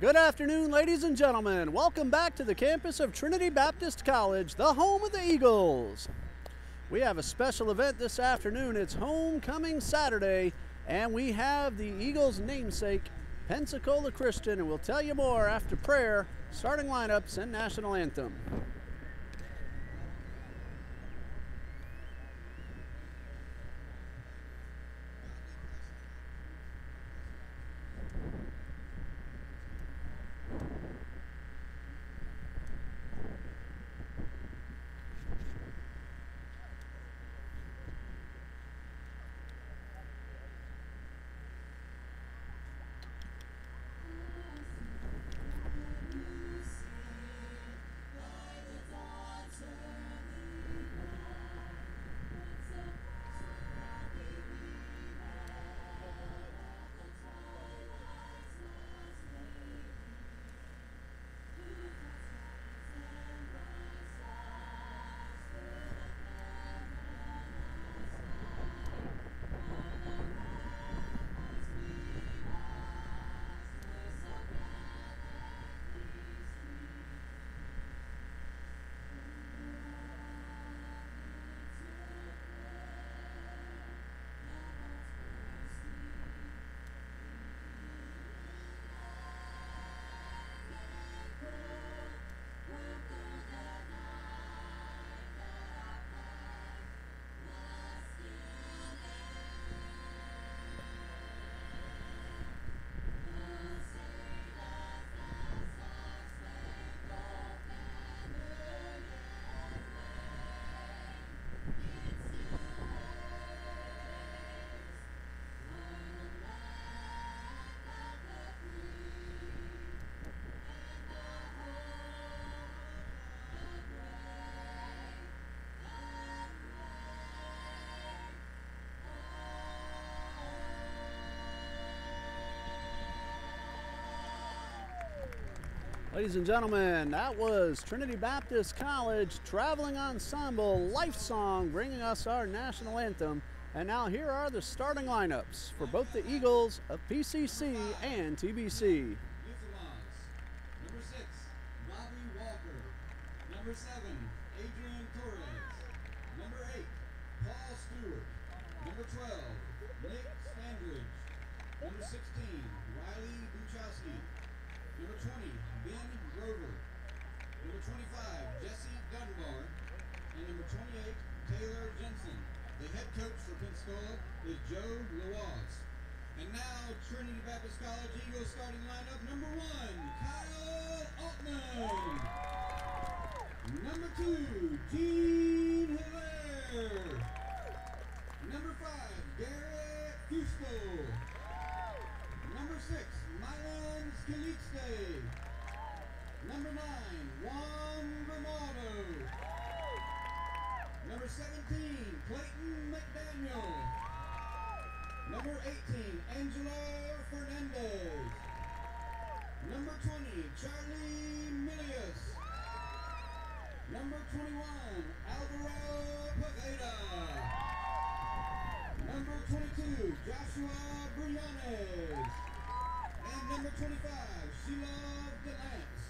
Good afternoon, ladies and gentlemen. Welcome back to the campus of Trinity Baptist College, the home of the Eagles. We have a special event this afternoon. It's Homecoming Saturday, and we have the Eagles' namesake, Pensacola Christian, and we'll tell you more after prayer, starting lineups, and national anthem. Ladies and gentlemen, that was Trinity Baptist College Traveling Ensemble Life Song bringing us our national anthem. And now here are the starting lineups for both the Eagles of PCC and TBC. Number 6, Bobby Walker. Number 7, Adrian Torres. Number 8, Paul Stewart. Number 12, Nick Standridge. Number 16, Riley Buchowski. Number 20, Ben Grover. Number 25, Jesse Dunbar. And number 28, Taylor Jensen. The head coach for Pensacola is Joe Lawaz. And now, Trinity Baptist College Eagles starting lineup. Number 1, Kyle Altman. Number 2, Gene Hilaire. Number 5, Garrett Fusco. Number 6, Milan Skalitste. Number 9, Juan Bernardo. Number 17, Clayton McDaniel. Number 18, Angelo Fernandez. Number 20, Charlie Milius. Number 21, Alvaro Poveda. Number 22, Joshua Briones. And number 25, Sheila DeLance.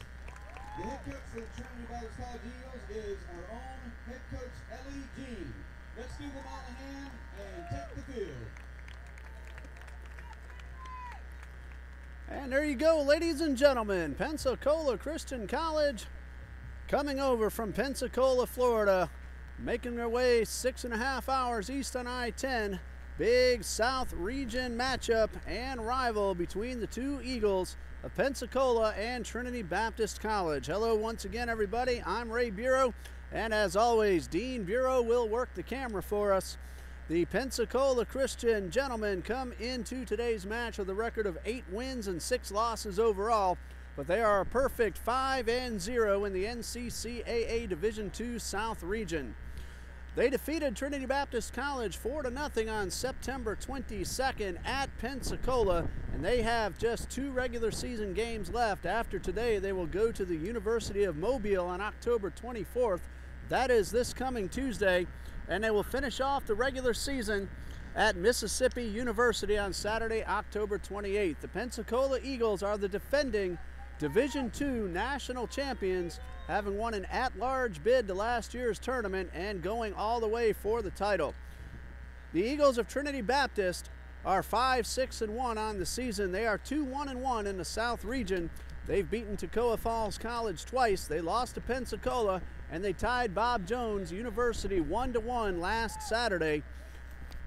The head coach for the Trinity Baptist College Eagles is our own head coach, Ellie Jean. Let's give them all a hand and take the field. And there you go, ladies and gentlemen. Pensacola Christian College coming over from Pensacola, Florida, making their way 6.5 hours east on I-10. Big South Region matchup and rival between the two Eagles of Pensacola and Trinity Baptist College. Hello once again, everybody. I'm Ray Bureau, and as always, Dean Bureau will work the camera for us. The Pensacola Christian gentlemen come into today's match with a record of 8 wins and 6 losses overall, but they are a perfect 5-0 in the NCCAA Division II South Region. They defeated Trinity Baptist College 4-0 on September 22nd at Pensacola, and they have just 2 regular season games left. After today, they will go to the University of Mobile on October 24th. That is this coming Tuesday, and they will finish off the regular season at Mississippi University on Saturday, October 28th. The Pensacola Eagles are the defending Division II national champions, having won an at-large bid to last year's tournament and going all the way for the title. The Eagles of Trinity Baptist are 5-6-1 on the season. They are 2-1-1 in the South region. They've beaten Toccoa Falls College twice. They lost to Pensacola, and they tied Bob Jones University 1-1 last Saturday.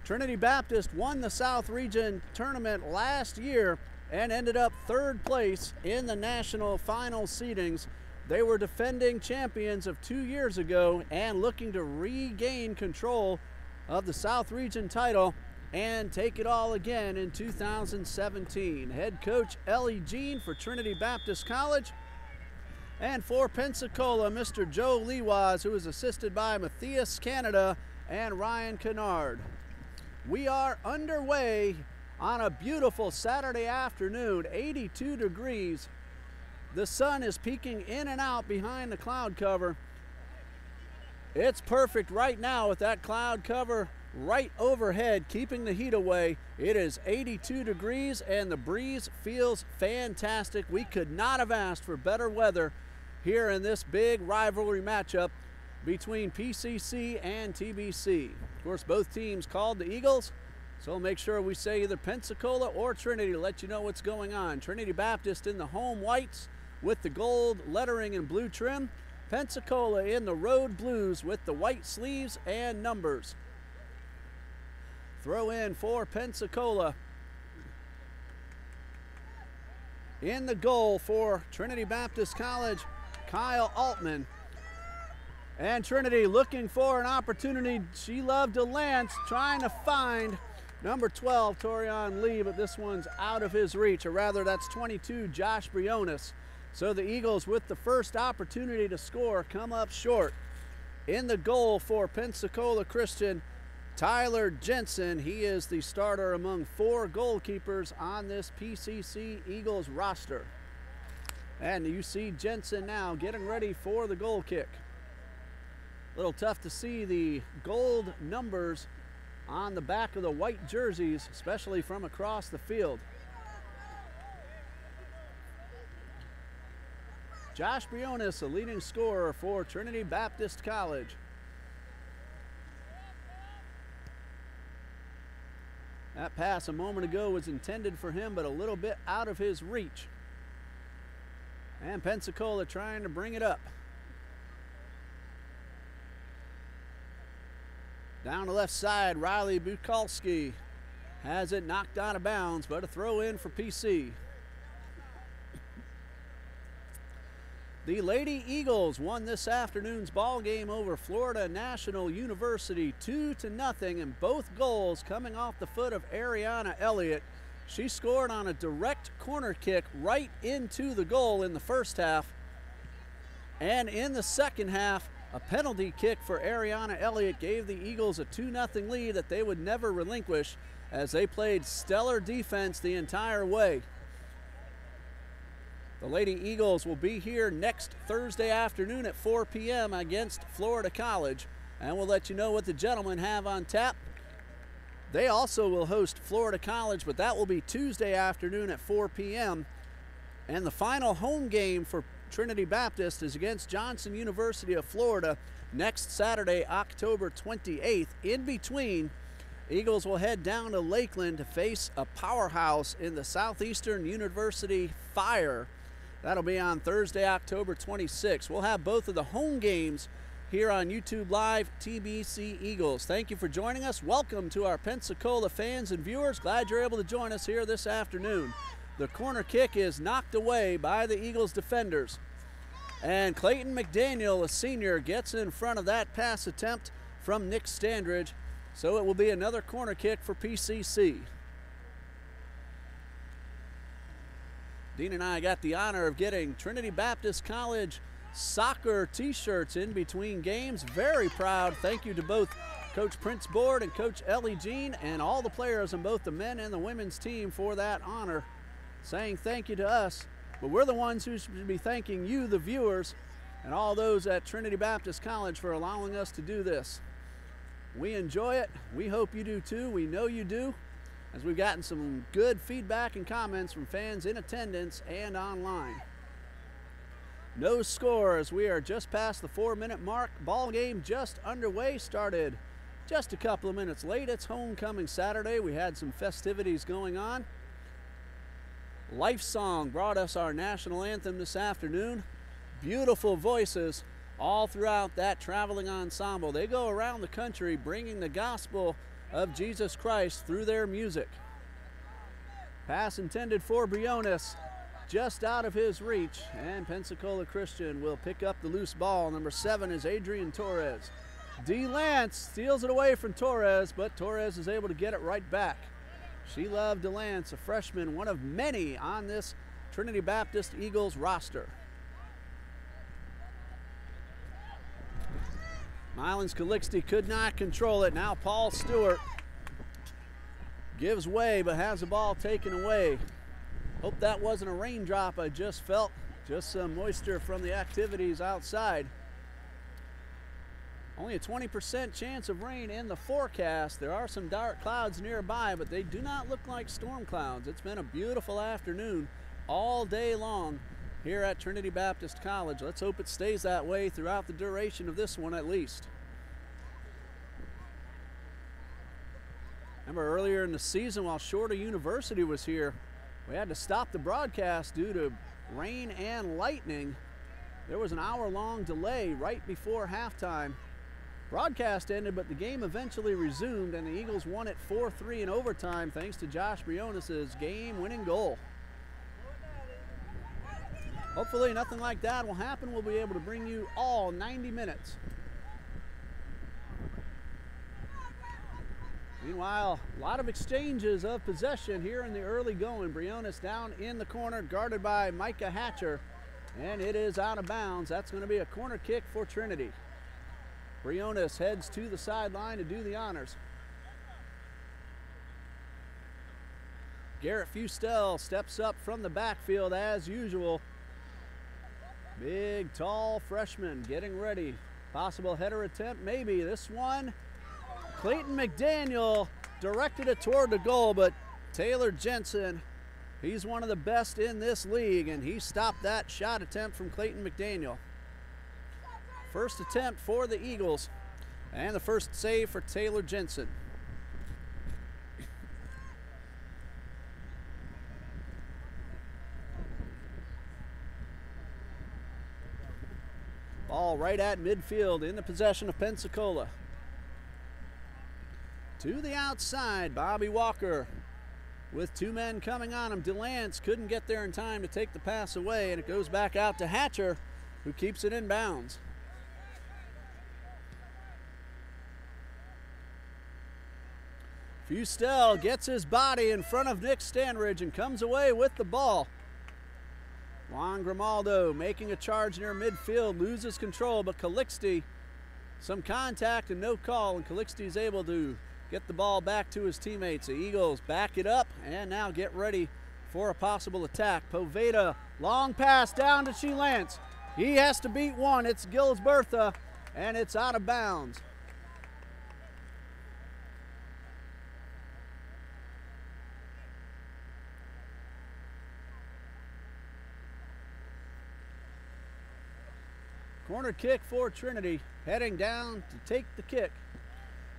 Trinity Baptist won the South region tournament last year and ended up third place in the national final seedings. They were defending champions of 2 years ago and looking to regain control of the South region title and take it all again in 2017. Head coach Ellie Jean for Trinity Baptist College. And for Pensacola, Mr. Joe Lewas, who is assisted by Matthias Canada and Ryan Kennard. We are underway on a beautiful Saturday afternoon, 82 degrees. The sun is peeking in and out behind the cloud cover. It's perfect right now with that cloud cover right overhead, keeping the heat away. It is 82 degrees and the breeze feels fantastic. We could not have asked for better weather here in this big rivalry matchup between PCC and TBC. Of course, both teams called the Eagles, so we'll make sure we say either Pensacola or Trinity to let you know what's going on. Trinity Baptist in the home whites with the gold lettering and blue trim. Pensacola in the road blues with the white sleeves and numbers. Throw in for Pensacola. In the goal for Trinity Baptist College, Kyle Altman. And Trinity looking for an opportunity. She loved to Lance, trying to find number 12, Torian Lee, but this one's out of his reach, or rather that's 22, Josh Briones. So the Eagles, with the first opportunity to score, come up short. In the goal for Pensacola Christian, Tyler Jensen. He is the starter among 4 goalkeepers on this PCC Eagles roster. And you see Jensen now getting ready for the goal kick. A little tough to see the gold numbers on the back of the white jerseys, especially from across the field. Josh Briones, a leading scorer for Trinity Baptist College. That pass a moment ago was intended for him, but a little bit out of his reach. And Pensacola trying to bring it up. Down the left side, Riley Bukalski has it knocked out of bounds, but a throw in for PC. The Lady Eagles won this afternoon's ball game over Florida National University 2-0, and both goals coming off the foot of Ariana Elliott. She scored on a direct corner kick right into the goal in the first half. And in the second half, a penalty kick for Ariana Elliott gave the Eagles a 2-0 lead that they would never relinquish as they played stellar defense the entire way. The Lady Eagles will be here next Thursday afternoon at 4 p.m. against Florida College, and we'll let you know what the gentlemen have on tap. They also will host Florida College, but that will be Tuesday afternoon at 4 p.m. And the final home game for Trinity Baptist is against Johnson University of Florida next Saturday, October 28th. In between, Eagles will head down to Lakeland to face a powerhouse in the Southeastern University Fire. That'll be on Thursday, October 26th. We'll have both of the home games here on YouTube Live, TBC Eagles. Thank you for joining us. Welcome to our Pensacola fans and viewers. Glad you're able to join us here this afternoon. The corner kick is knocked away by the Eagles defenders. And Clayton McDaniel, a senior, gets in front of that pass attempt from Nick Standridge. So it will be another corner kick for PCC. Dean and I got the honor of getting Trinity Baptist College soccer t-shirts in between games. Very proud. Thank you to both Coach Prince Board and Coach Ellie Jean and all the players on both the men and the women's team for that honor, saying thank you to us. But we're the ones who should be thanking you, the viewers, and all those at Trinity Baptist College for allowing us to do this. We enjoy it. We hope you do too. We know you do, as we've gotten some good feedback and comments from fans in attendance and online. No score as we are just past the 4-minute mark. Ball game just underway, started just a couple of minutes late. It's homecoming Saturday. We had some festivities going on. Life Song brought us our national anthem this afternoon. Beautiful voices all throughout that traveling ensemble. They go around the country bringing the gospel of Jesus Christ through their music. Pass intended for Briones, just out of his reach, and Pensacola Christian will pick up the loose ball. Number 7 is Adrian Torres. D. Lance steals it away from Torres, but Torres is able to get it right back. She Love DeLance, a freshman, one of many on this Trinity Baptist Eagles roster. Mylans Calixte could not control it. Now Paul Stewart gives way but has the ball taken away. Hope that wasn't a raindrop I just felt. Just some moisture from the activities outside. Only a 20% chance of rain in the forecast. There are some dark clouds nearby, but they do not look like storm clouds. It's been a beautiful afternoon all day long here at Trinity Baptist College. Let's hope it stays that way throughout the duration of this one at least. Remember earlier in the season while Shorter University was here, we had to stop the broadcast due to rain and lightning. There was an hour-long delay right before halftime. Broadcast ended, but the game eventually resumed, and the Eagles won it 4-3 in overtime thanks to Josh Briones' game-winning goal. Hopefully nothing like that will happen. We'll be able to bring you all 90 minutes. Meanwhile, a lot of exchanges of possession here in the early going. Briones down in the corner, guarded by Micah Hatcher, and it is out of bounds. That's going to be a corner kick for Trinity. Briones heads to the sideline to do the honors. Garrett Fustel steps up from the backfield as usual. Big, tall freshman getting ready. Possible header attempt, maybe. This one, Clayton McDaniel directed it toward the goal, but Taylor Jensen, he's one of the best in this league, and he stopped that shot attempt from Clayton McDaniel. First attempt for the Eagles, and the first save for Taylor Jensen. Ball right at midfield in the possession of Pensacola. To the outside, Bobby Walker with 2 men coming on him. DeLance couldn't get there in time to take the pass away, and it goes back out to Hatcher, who keeps it in bounds. Fustel gets his body in front of Nick Stanridge and comes away with the ball. Juan Grimaldo making a charge near midfield, loses control, but Calixte, some contact and no call, and Calixte is able to get the ball back to his teammates. The Eagles back it up and now get ready for a possible attack. Poveda, long pass down to Lance. He has to beat one. It's Gilsbertha, and it's out of bounds. Corner kick for Trinity, heading down to take the kick.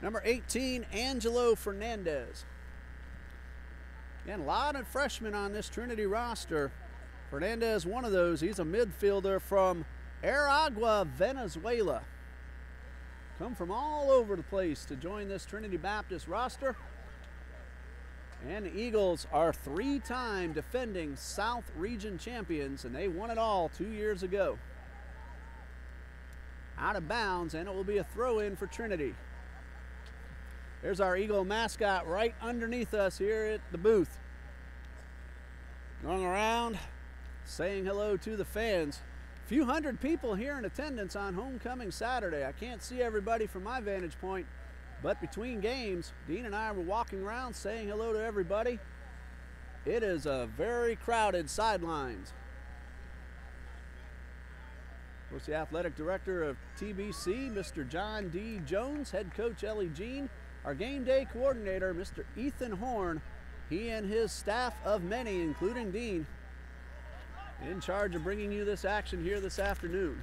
Number 18, Angelo Fernandez. Again, a lot of freshmen on this Trinity roster. Fernandez, one of those. He's a midfielder from Aragua, Venezuela. Come from all over the place to join this Trinity Baptist roster. And the Eagles are 3-time defending South Region champions, and they won it all 2 years ago. Out of bounds, and it will be a throw-in for Trinity. There's our Eagle mascot right underneath us here at the booth. Going around, saying hello to the fans. A few hundred people here in attendance on homecoming Saturday. I can't see everybody from my vantage point, but between games, Dean and I were walking around saying hello to everybody. It is a very crowded sidelines. Of course, the athletic director of TBC, Mr. John D. Jones, head coach Ellie Jean, our game day coordinator, Mr. Ethan Horn, he and his staff of many, including Dean. in charge of bringing you this action here this afternoon.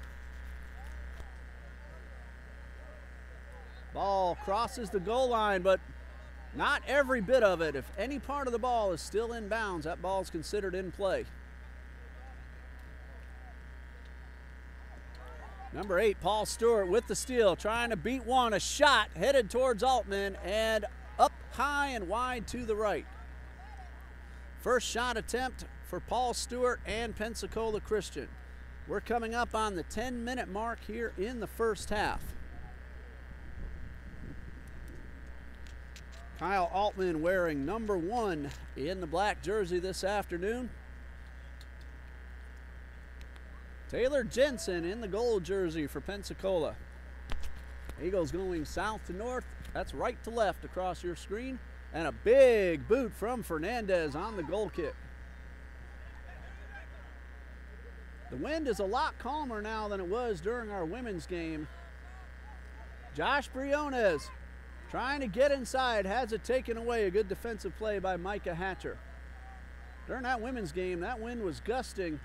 Ball crosses the goal line, but not every bit of it. If any part of the ball is still in bounds, that ball is considered in play. Number 8, Paul Stewart with the steal, trying to beat one. A shot headed towards Altman and up high and wide to the right. First shot attempt for Paul Stewart and Pensacola Christian. We're coming up on the 10-minute mark here in the first half. Kyle Altman wearing number 1 in the black jersey this afternoon. Taylor Jensen in the gold jersey for Pensacola. Eagles going south to north. That's right to left across your screen. And a big boot from Fernandez on the goal kick. The wind is a lot calmer now than it was during our women's game. Josh Briones trying to get inside, has it taken away. A good defensive play by Micah Hatcher. During that women's game, that wind was gusting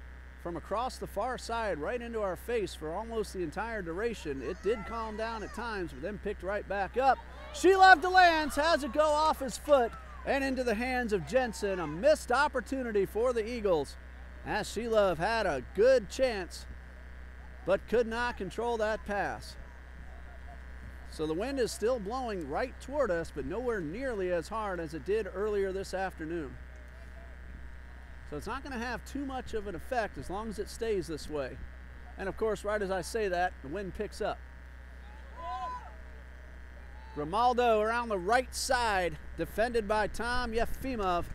from across the far side right into our face for almost the entire duration. It did calm down at times, but then picked right back up. Shelov DeLance has it go off his foot and into the hands of Jensen. A missed opportunity for the Eagles, as Shelov had a good chance but could not control that pass. So the wind is still blowing right toward us, but nowhere nearly as hard as it did earlier this afternoon. So it's not going to have too much of an effect as long as it stays this way. And of course, right as I say that, the wind picks up. Grimaldo around the right side, defended by Tom Yefimov,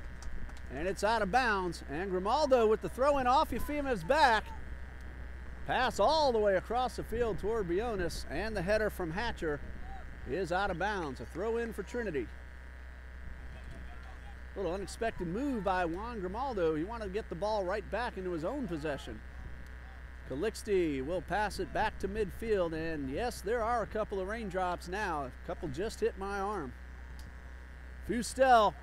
and it's out of bounds. And Grimaldo with the throw-in off Yefimov's back. Pass all the way across the field toward Briones, and the header from Hatcher is out of bounds. A throw-in for Trinity. A little unexpected move by Juan Grimaldo. He wanted to get the ball right back into his own possession. Calixte will pass it back to midfield, and yes, there are a couple of raindrops now. A couple just hit my arm. Fustel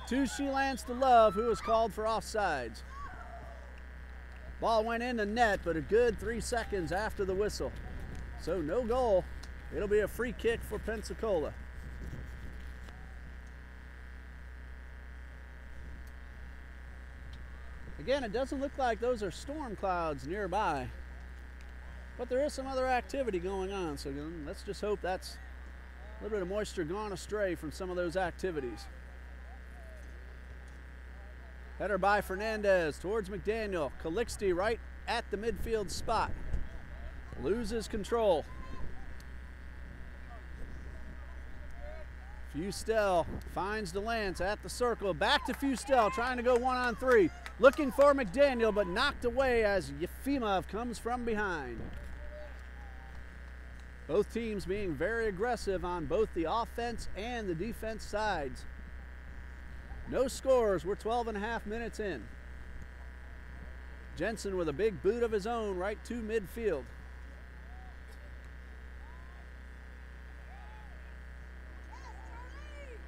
to Shelance to Love, who was called for offsides. Ball went in the net, but a good 3 seconds after the whistle. So no goal. It'll be a free kick for Pensacola. Again, it doesn't look like those are storm clouds nearby, but there is some other activity going on, so let's just hope that's a little bit of moisture gone astray from some of those activities. Header by Fernandez towards McDaniel. Calixte right at the midfield spot. Loses control. Fustel finds DeLance at the circle. Back to Fustel, trying to go 1-on-3. Looking for McDaniel, but knocked away as Yefimov comes from behind. Both teams being very aggressive on both the offense and the defense sides. No scores. We're 12.5 minutes in. Jensen with a big boot of his own right to midfield.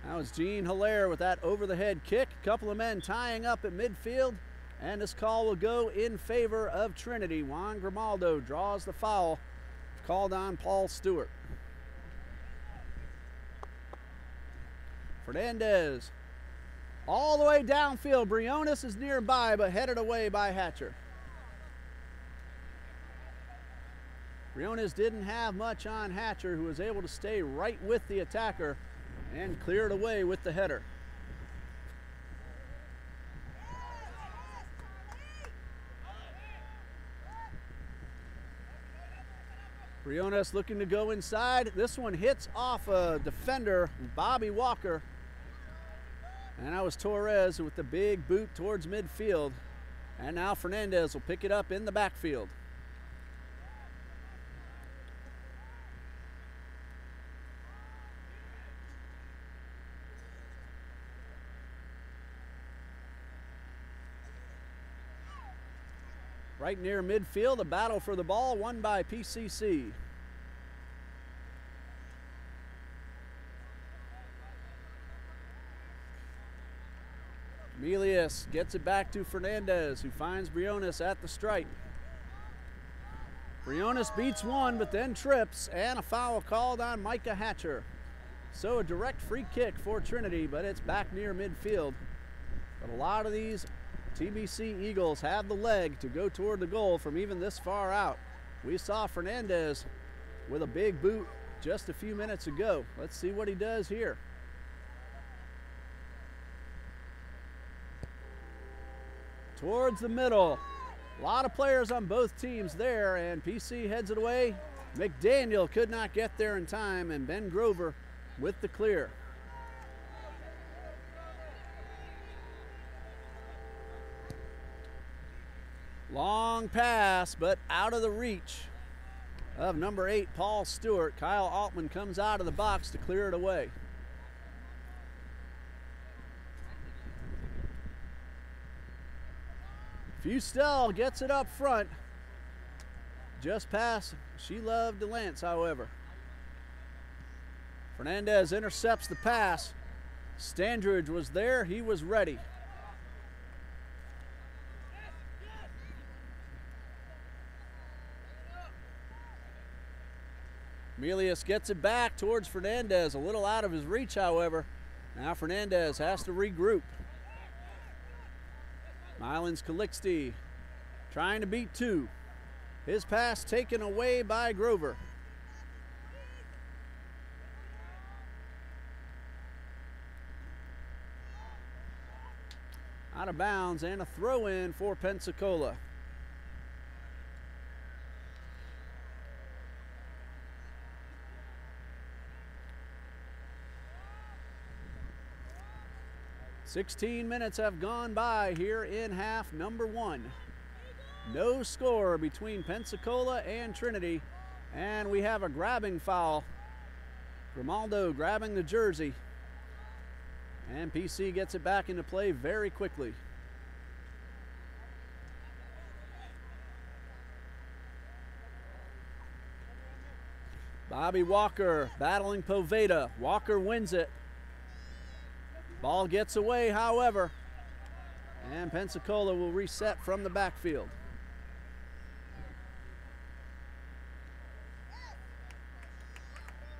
That was Gene Hilaire with that over-the-head kick. A couple of men tying up at midfield, and this call will go in favor of Trinity. Juan Grimaldo draws the foul, called on Paul Stewart. Fernandez all the way downfield. Briones is nearby, but headed away by Hatcher. Briones didn't have much on Hatcher, who was able to stay right with the attacker and cleared away with the header. Briones looking to go inside. This one hits off a defender, Bobby Walker. And that was Torres with the big boot towards midfield. And now Fernandez will pick it up in the backfield. Right near midfield, a battle for the ball won by PCC. Milius gets it back to Fernandez, who finds Briones at the stripe. Briones beats one, but then trips, and a foul called on Micah Hatcher. So a direct free kick for Trinity, but it's back near midfield. But a lot of these TBC Eagles have the leg to go toward the goal from even this far out. We saw Fernandez with a big boot just a few minutes ago. Let's see what he does here. Towards the middle. A lot of players on both teams there, and PC heads it away. McDaniel could not get there in time, and Ben Grover with the clear. Long pass, but out of the reach of number 8, Paul Stewart. Kyle Altman comes out of the box to clear it away. Fustel gets it up front. Just past Sheila DeLance, however. Fernandez intercepts the pass. Standridge was there, he was ready. Milius gets it back towards Fernandez, a little out of his reach, however. Now Fernandez has to regroup. Mylans Calixte trying to beat 2. His pass taken away by Grover. Out of bounds and a throw in for Pensacola. "16 minutes have gone by here in half number 1. No score between Pensacola and Trinity, and we have a grabbing foul. Grimaldo grabbing the jersey, and PC gets it back into play very quickly. Bobby Walker battling Poveda. Walker wins it. Ball gets away, however, and Pensacola will reset from the backfield.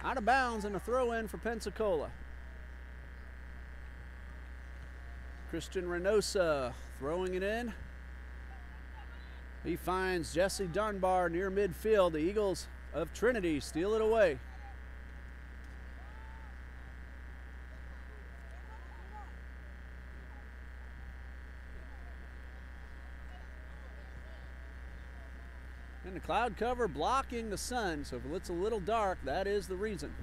Out of bounds and a throw in for Pensacola. Christian Reynosa throwing it in. He finds Jesse Dunbar near midfield. The Eagles of Trinity steal it away. And the cloud cover blocking the sun, so if it's a little dark, that is the reason.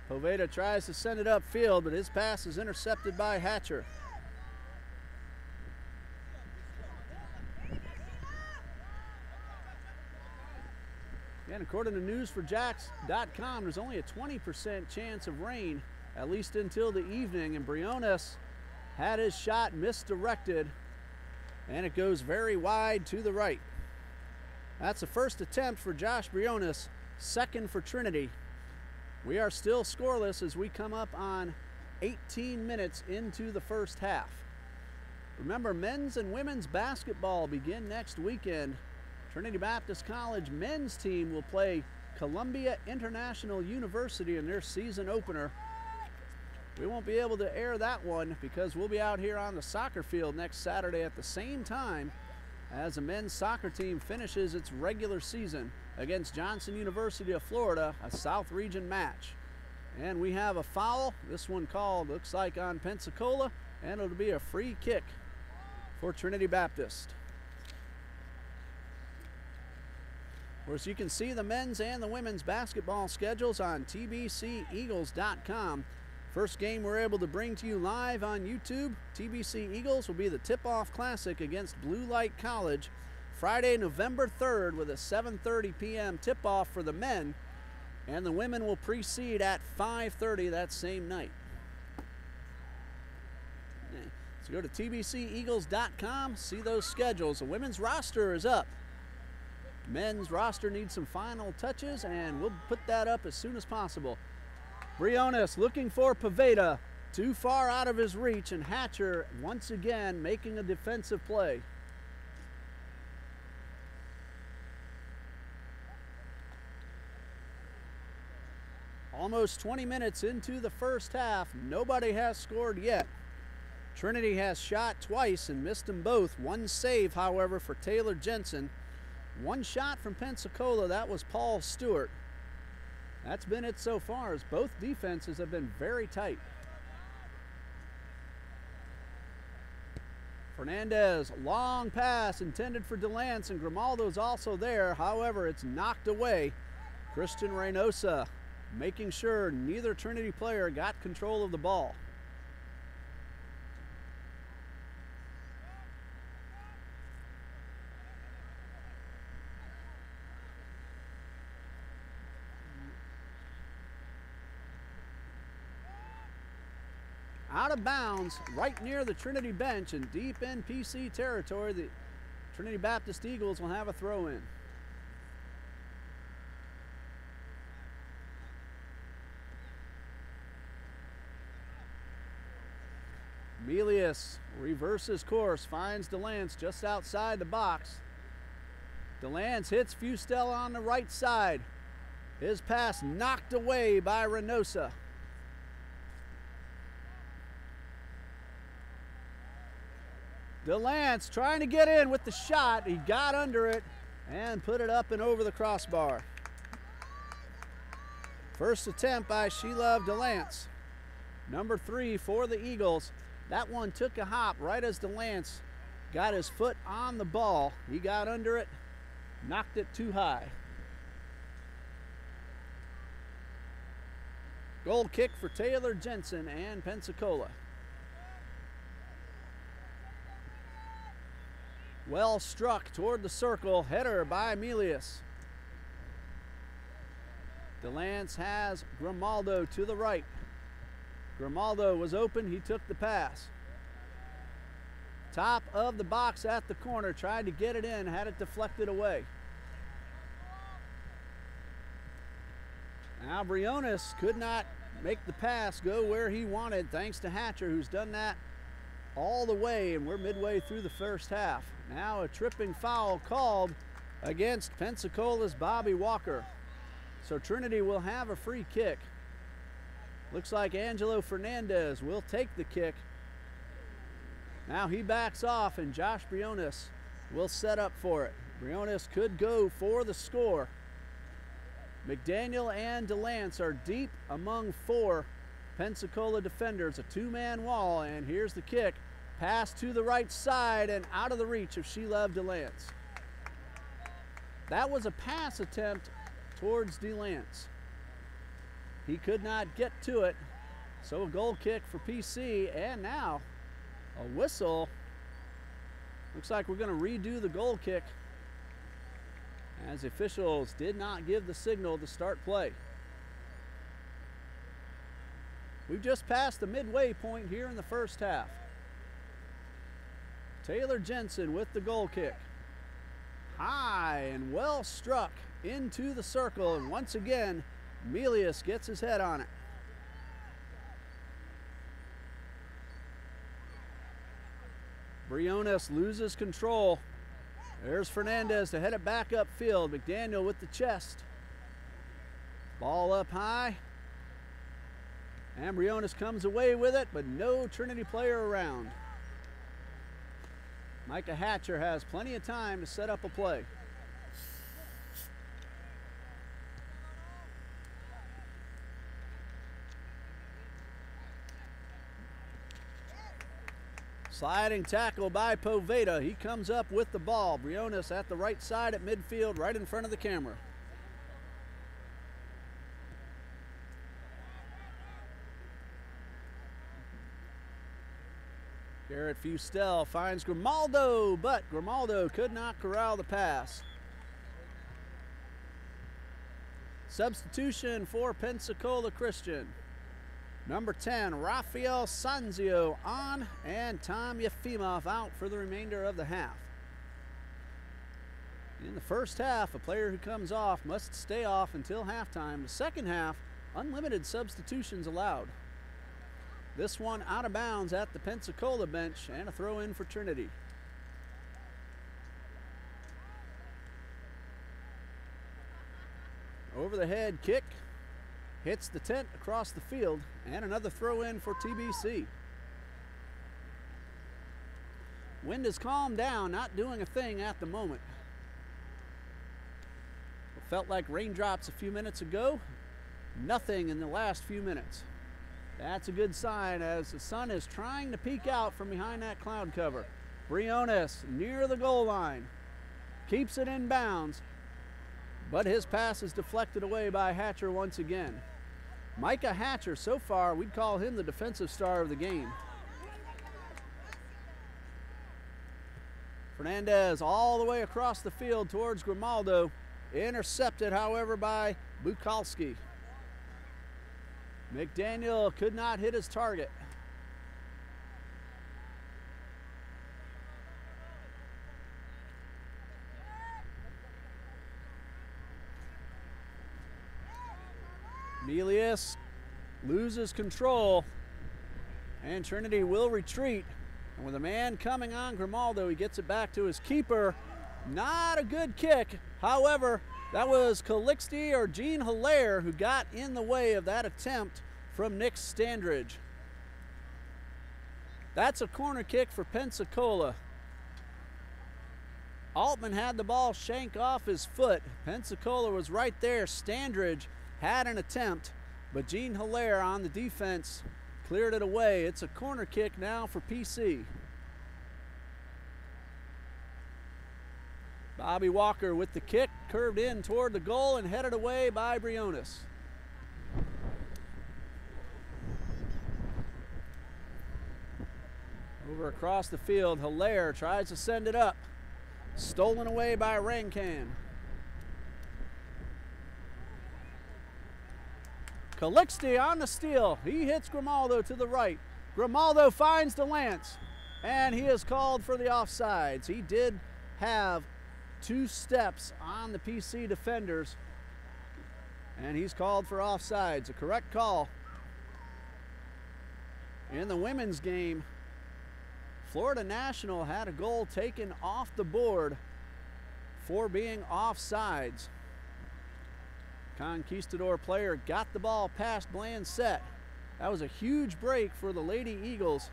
Poveda tries to send it upfield, but his pass is intercepted by Hatcher. And according to newsforjacks.com, there's only a 20% chance of rain, at least until the evening, and Briones had his shot misdirected, and it goes very wide to the right. That's the first attempt for Josh Briones, second for Trinity. We are still scoreless as we come up on 18 minutes into the first half. Remember, men's and women's basketball begin next weekend. Trinity Baptist College men's team will play Columbia International University in their season opener. We won't be able to air that one because we'll be out here on the soccer field next Saturday at the same time as the men's soccer team finishes its regular season against Johnson University of Florida, a South Region match. And we have a foul, this one called, looks like on Pensacola, and it'll be a free kick for Trinity Baptist. Of course, you can see the men's and the women's basketball schedules on TBCEagles.com. First game we're able to bring to you live on YouTube. TBC Eagles will be the tip-off classic against Blue Light College Friday, November 3rd with a 7:30 p.m. tip-off for the men, and the women will precede at 5:30 that same night. So go to TBCEagles.com, see those schedules. The women's roster is up. men's roster needs some final touches, and we'll put that up as soon as possible. Briones looking for Poveda, too far out of his reach, and Hatcher once again making a defensive play. Almost 20 minutes into the first half, nobody has scored yet. Trinity has shot twice and missed them both. One save, however, for Taylor Jensen. One shot from Pensacola, that was Paul Stewart. That's been it so far, as both defenses have been very tight. Fernandez, long pass intended for DeLance, and Grimaldo's also there. However, it's knocked away. Christian Reynosa making sure neither Trinity player got control of the ball. Out of bounds, right near the Trinity bench and deep in PC territory, the Trinity Baptist Eagles will have a throw in. Melius reverses course, finds DeLance just outside the box. DeLance hits Fustel on the right side. His pass knocked away by Reynosa. DeLance trying to get in with the shot. He got under it and put it up and over the crossbar. First attempt by Shelove DeLance. Number 3 for the Eagles. That one took a hop right as DeLance got his foot on the ball. He got under it, knocked it too high. Goal kick for Taylor Jensen and Pensacola. Well struck toward the circle, header by Melius. DeLance has Grimaldo to the right. Grimaldo was open, he took the pass. Top of the box at the corner, tried to get it in, had it deflected away. Now Briones could not make the pass go where he wanted, thanks to Hatcher, who's done that all the way, and we're midway through the first half. Now a tripping foul called against Pensacola's Bobby Walker. So Trinity will have a free kick. Looks like Angelo Fernandez will take the kick. Now he backs off, and Josh Briones will set up for it. Briones could go for the score. McDaniel and DeLance are deep among 4 Pensacola defenders, a 2-man wall, and here's the kick. Pass to the right side and out of the reach of Shelove DeLance. That was a pass attempt towards DeLance. He could not get to it, so a goal kick for PC, and now a whistle. Looks like we're going to redo the goal kick, as the officials did not give the signal to start play. We've just passed the midway point here in the first half. Taylor Jensen with the goal kick. High and well struck into the circle, and once again, Melius gets his head on it. Briones loses control. There's Fernandez to head it back upfield. McDaniel with the chest. Ball up high. And Briones comes away with it, but no Trinity player around. Micah Hatcher has plenty of time to set up a play. Sliding tackle by Poveda. He comes up with the ball. Briones at the right side at midfield, right in front of the camera. Garrett Fustel finds Grimaldo, but Grimaldo could not corral the pass. Substitution for Pensacola Christian. Number 10, Rafael Sanzio on, and Tom Yefimov out for the remainder of the half. In the first half, a player who comes off must stay off until halftime. The second half, unlimited substitutions allowed. This one out of bounds at the Pensacola bench, and a throw in for Trinity. Over the head kick, hits the tent across the field, and another throw in for TBC. Wind has calmed down, not doing a thing at the moment. It felt like raindrops a few minutes ago, nothing in the last few minutes. That's a good sign as the sun is trying to peek out from behind that cloud cover. Briones near the goal line, keeps it in bounds, but his pass is deflected away by Hatcher once again. Micah Hatcher, so far, we'd call him the defensive star of the game. Fernandez all the way across the field towards Grimaldo. Intercepted, however, by Bukalski. McDaniel could not hit his target. Melius loses control, and Trinity will retreat. And with a man coming on Grimaldo, he gets it back to his keeper. Not a good kick. However, that was Calixte or Gene Hilaire who got in the way of that attempt from Nick Standridge. That's a corner kick for Pensacola. Altman had the ball shank off his foot. Pensacola was right there. Standridge had an attempt, but Gene Hilaire on the defense cleared it away. It's a corner kick now for PC. Bobby Walker with the kick, curved in toward the goal and headed away by Briones. Over across the field, Hilaire tries to send it up. Stolen away by Rancan. Calixte on the steal. He hits Grimaldo to the right. Grimaldo finds Delance, and he is called for the offsides. He did have 2 steps on the PC defenders, and he's called for offsides. A correct call. In the women's game, Florida National had a goal taken off the board for being offsides. Conquistador player got the ball past Blanchette. That was a huge break for the Lady Eagles.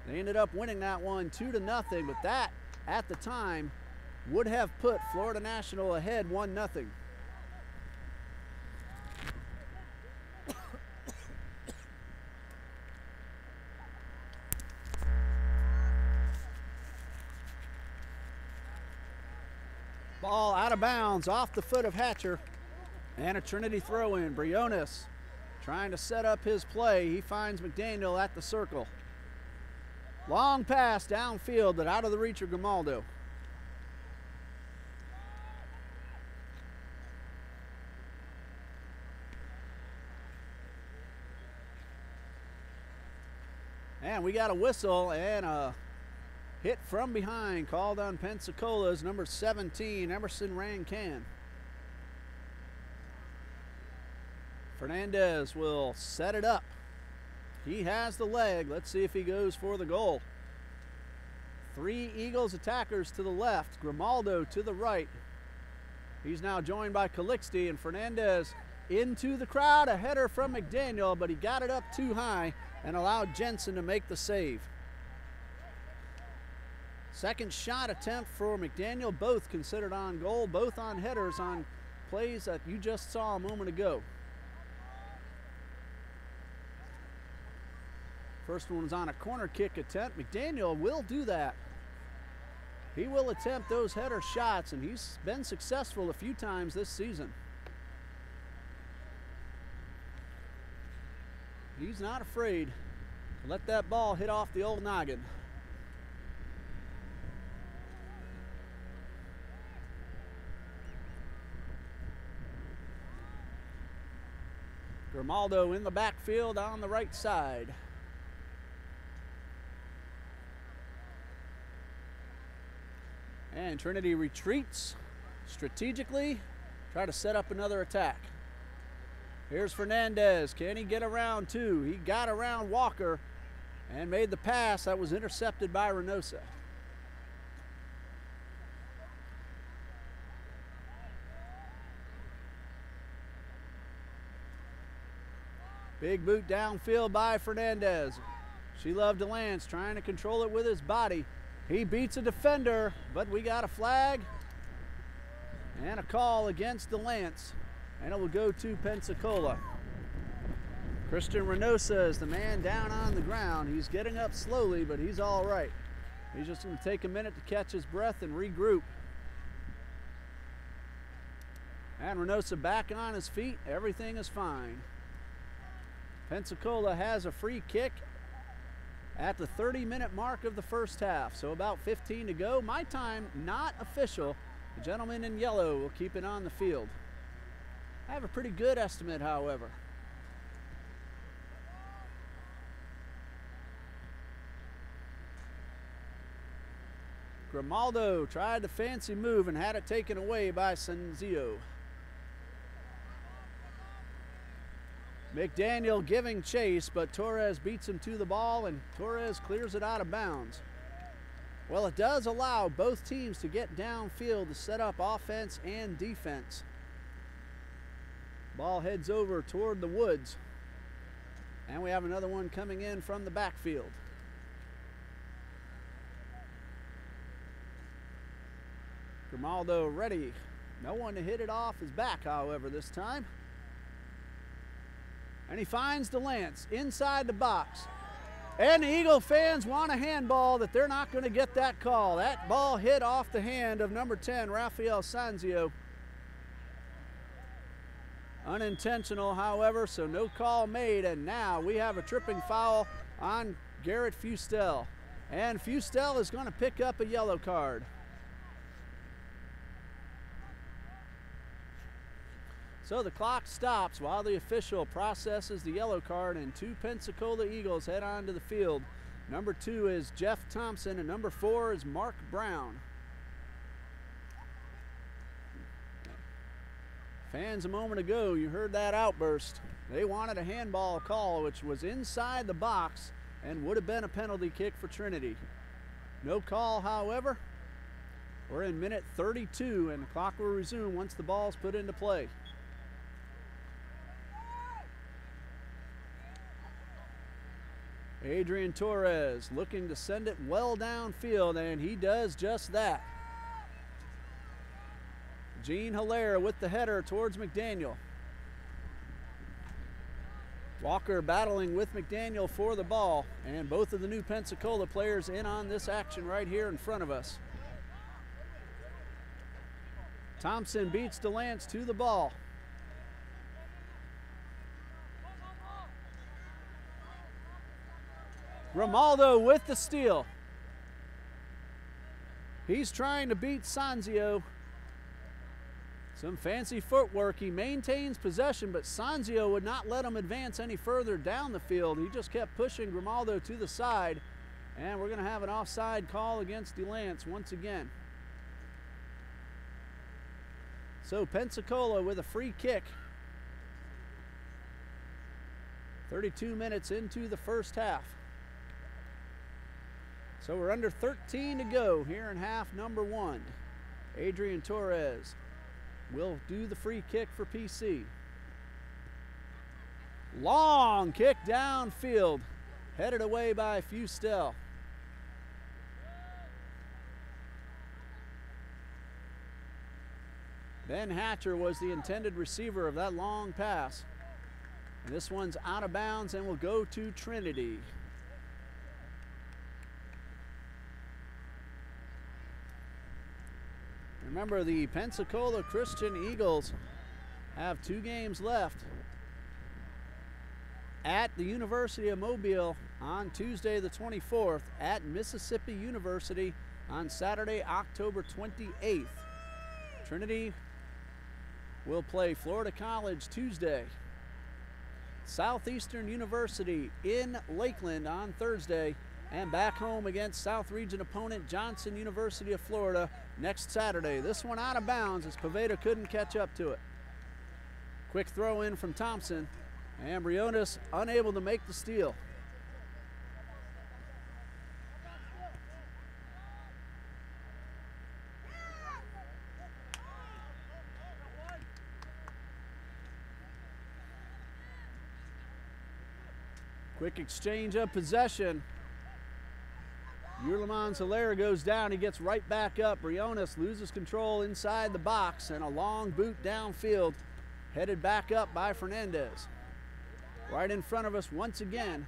They ended up winning that one 2-0, but that, at the time, would have put Florida National ahead 1-0. Ball out of bounds off the foot of Hatcher. And a Trinity throw-in. Briones trying to set up his play. He finds McDaniel at the circle. Long pass downfield, but out of the reach of Grimaldo. And we got a whistle and a hit from behind called on Pensacola's number 17, Emerson Rancan. Fernandez will set it up. He has the leg. Let's see if he goes for the goal. 3 Eagles attackers to the left, Grimaldo to the right. He's now joined by Calixte, and Fernandez into the crowd. A header from McDaniel, but he got it up too high and allowed Jensen to make the save. Second shot attempt for McDaniel, both considered on goal, both on headers on plays that you just saw a moment ago. First one was on a corner kick attempt. McDaniel will do that. He will attempt those header shots, and he's been successful a few times this season. He's not afraid to let that ball hit off the old noggin. Grimaldo in the backfield on the right side. And Trinity retreats strategically try to set up another attack. Here's Fernandez. Can he get around two? He got around Walker and made the pass that was intercepted by Reynosa. Big boot downfield by Fernandez. She loved DeLance trying to control it with his body. He beats a defender, but we got a flag and a call against DeLance, and it will go to Pensacola. Christian Reynosa is the man down on the ground. He's getting up slowly, but he's all right. He's just going to take a minute to catch his breath and regroup. And Reynosa back on his feet. Everything is fine. Pensacola has a free kick at the 30-minute mark of the first half, so about 15 to go. My time not official. The gentleman in yellow will keep it on the field. I have a pretty good estimate, however. Grimaldo tried the fancy move and had it taken away by Sanzio. McDaniel giving chase, but Torres beats him to the ball, and Torres clears it out of bounds. Well, it does allow both teams to get downfield to set up offense and defense. Ball heads over toward the woods, and we have another one coming in from the backfield. Grimaldo ready. No one to hit it off his back, however, this time. And he finds DeLance inside the box. And the Eagle fans want a handball, that they're not going to get that call. That ball hit off the hand of number 10, Rafael Sanzio. Unintentional, however, so no call made. And now we have a tripping foul on Garrett Fustel. And Fustel is going to pick up a yellow card. So the clock stops while the official processes the yellow card, and two Pensacola Eagles head onto the field. Number 2 is Jeff Thompson, and number 4 is Mark Brown. Fans a moment ago, you heard that outburst. They wanted a handball call, which was inside the box and would have been a penalty kick for Trinity. No call, however. We're in minute 32, and the clock will resume once the ball's put into play. Adrian Torres looking to send it well downfield, and he does just that. Gene Hilaire with the header towards McDaniel. Walker battling with McDaniel for the ball, and both of the new Pensacola players in on this action right here in front of us. Thompson beats DeLance to the ball. Grimaldo with the steal. He's trying to beat Sanzio. Some fancy footwork. He maintains possession, but Sanzio would not let him advance any further down the field. He just kept pushing Grimaldo to the side, and we're going to have an offside call against DeLance once again. So Pensacola with a free kick. 32 minutes into the first half. So we're under 13 to go here in half number 1. Adrian Torres will do the free kick for PC. Long kick downfield, headed away by Fustel. Ben Hatcher was the intended receiver of that long pass. And this one's out of bounds and will go to Trinity. Remember, the Pensacola Christian Eagles have 2 games left at the University of Mobile on Tuesday the 24th, at Mississippi University on Saturday, October 28th. Trinity will play Florida College Tuesday. Southeastern University in Lakeland on Thursday, and back home against South Region opponent Johnson University of Florida next Saturday. This one out of bounds as Poveda couldn't catch up to it. Quick throw in from Thompson, and Briones unable to make the steal. Quick exchange of possession. Hilaire goes down, he gets right back up. Briones loses control inside the box, and a long boot downfield headed back up by Fernandez. Right in front of us once again,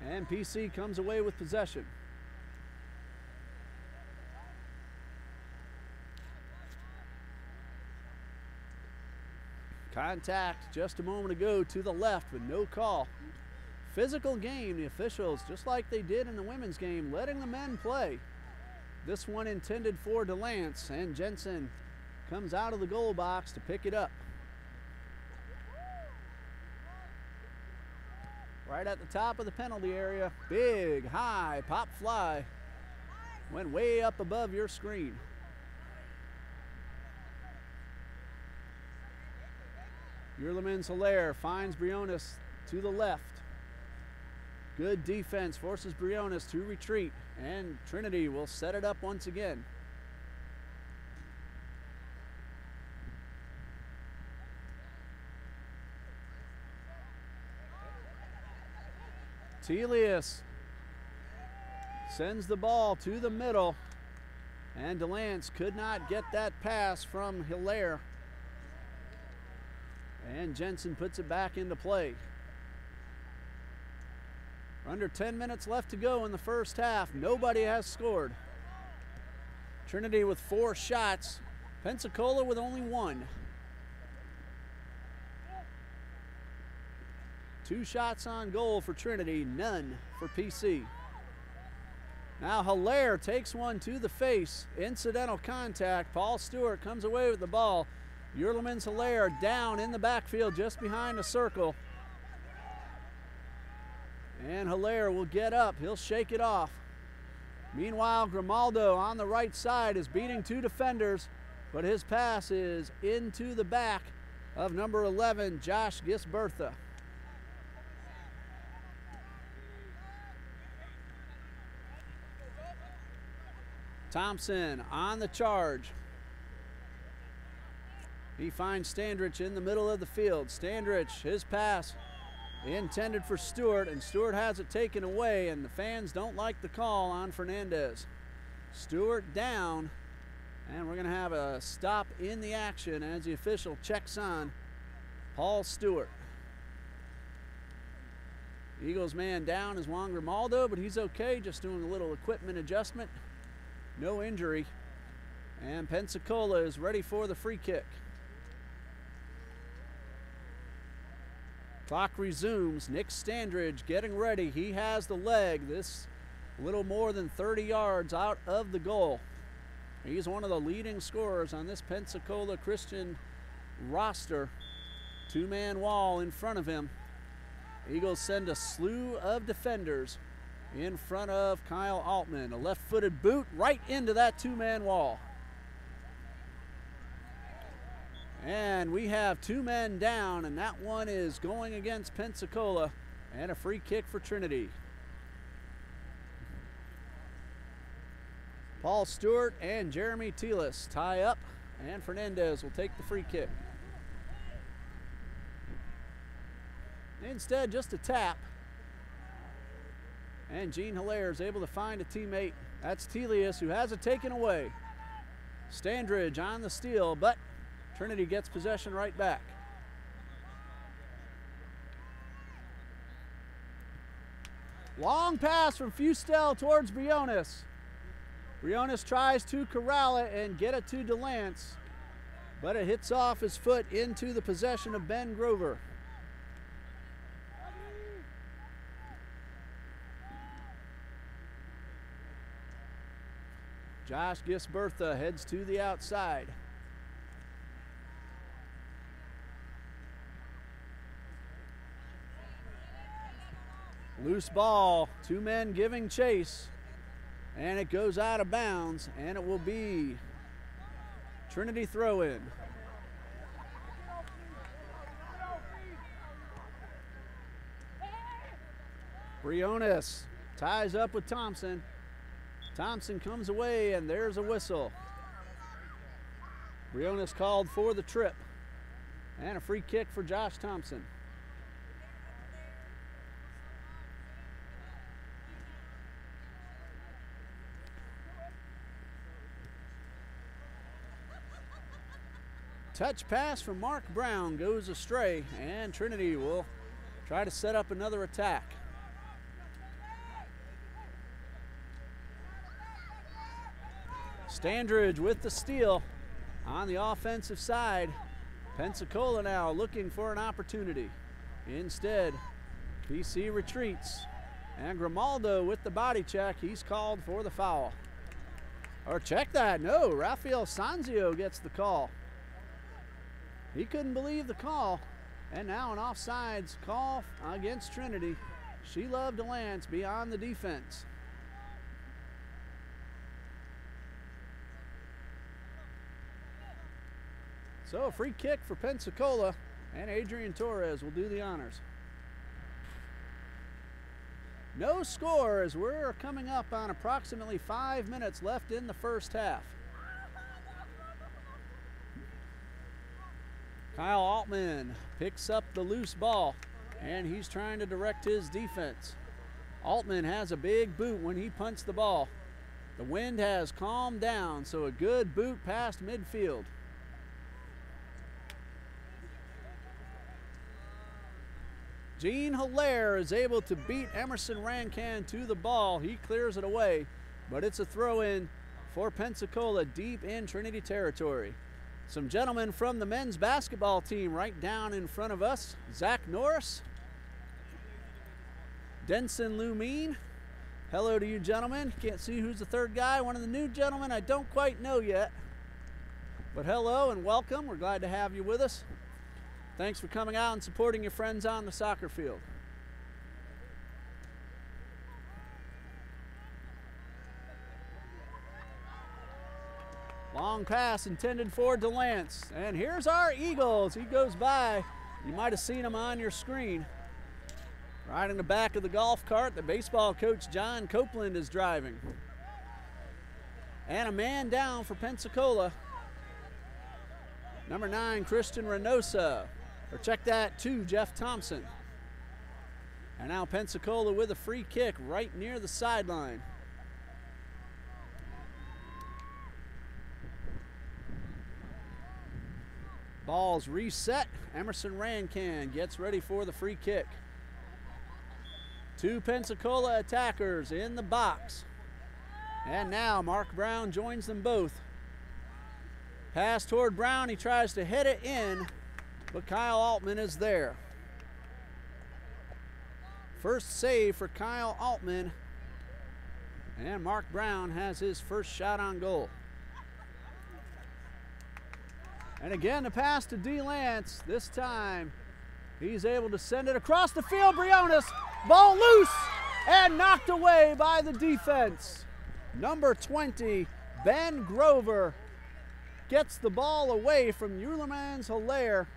and PC comes away with possession. Contact just a moment ago to the left, but no call. Physical game, the officials, just like they did in the women's game, letting the men play. This one intended for DeLance, and Jensen comes out of the goal box to pick it up. Right at the top of the penalty area, big, high, pop fly. Went way up above your screen. Hilaire finds Briones to the left. Good defense forces Briones to retreat, and Trinity will set it up once again. Telius sends the ball to the middle, and DeLance could not get that pass from Hilaire. And Jensen puts it back into play. Under 10 minutes left to go in the first half. Nobody has scored. Trinity with 4 shots. Pensacola with only 1. 2 shots on goal for Trinity, none for PC. Now Hilaire takes one to the face. Incidental contact. Paul Stewart comes away with the ball. Hilaire down in the backfield just behind the circle. And Hilaire will get up. He'll shake it off. Meanwhile, Grimaldo on the right side is beating 2 defenders, but his pass is into the back of number 11, Josh Gisbertha. Thompson on the charge. He finds Standrich in the middle of the field. Standrich, his pass intended for Stewart, and Stewart has it taken away, and the fans don't like the call on Fernandez. Stewart down, and we're going to have a stop in the action as the official checks on Paul Stewart. Eagles man down is Juan Grimaldo, but he's okay, just doing a little equipment adjustment. No injury, and Pensacola is ready for the free kick. Clock resumes. Nick Standridge getting ready. He has the leg. This a little more than 30 yards out of the goal. He's one of the leading scorers on this Pensacola Christian roster. 2-man wall in front of him. Eagles send a slew of defenders in front of Kyle Altman. A left-footed boot right into that 2-man wall. And we have 2 men down, and that one is going against Pensacola, and a free kick for Trinity. Paul Stewart and Jeremy Telius tie up, and Fernandez will take the free kick. Instead, just a tap. And Gene Hilaire is able to find a teammate. That's Telius, who has it taken away. Standridge on the steal, but Trinity gets possession right back. Long pass from Fustel towards Briones. Briones tries to corral it and get it to DeLance, but it hits off his foot into the possession of Ben Grover. Josh Gisbertha heads to the outside. Loose ball, 2 men giving chase. and it goes out of bounds, and it will be Trinity throw-in. Briones ties up with Thompson. Thompson comes away, and there's a whistle. Briones called for the trip, and a free kick for Josh Thompson. Touch pass from Mark Brown goes astray, and Trinity will try to set up another attack. Standridge with the steal on the offensive side. Pensacola now looking for an opportunity. Instead, PC retreats, and Grimaldo with the body check. He's called for the foul. Or check that, no, Rafael Sanzio gets the call. He couldn't believe the call, and now an offsides call against Trinity. Sheila DeLance beyond the defense. So a free kick for Pensacola, and Adrian Torres will do the honors. No score as we're coming up on approximately 5 minutes left in the first half. Kyle Altman picks up the loose ball, and he's trying to direct his defense. Altman has a big boot when he punts the ball. The wind has calmed down, so a good boot past midfield. Gene Hilaire is able to beat Emerson Rancan to the ball. He clears it away, but it's a throw-in for Pensacola deep in Trinity territory. Some gentlemen from the men's basketball team right down in front of us. Zach Norris, Denson Lumine. Hello to you gentlemen. Can't see who's the third guy. One of the new gentlemen I don't quite know yet. But hello and welcome. We're glad to have you with us. Thanks for coming out and supporting your friends on the soccer field. Long pass intended for DeLance. And here's our Eagles. He goes by. You might have seen him on your screen. Right in the back of the golf cart that baseball coach John Copeland is driving. And a man down for Pensacola. Number 9, Christian Reynosa. Or check that, 2, Jeff Thompson. And now Pensacola with a free kick right near the sideline. Ball's reset. Emerson Rancan gets ready for the free kick. 2 Pensacola attackers in the box. And now Mark Brown joins them both. Pass toward Brown. He tries to head it in, but Kyle Altman is there. First save for Kyle Altman. And Mark Brown has his first shot on goal. And again, the pass to DeLance. This time, he's able to send it across the field. Briones, ball loose and knocked away by the defense. Number 20, Ben Grover, gets the ball away from Ulermans Hilaire.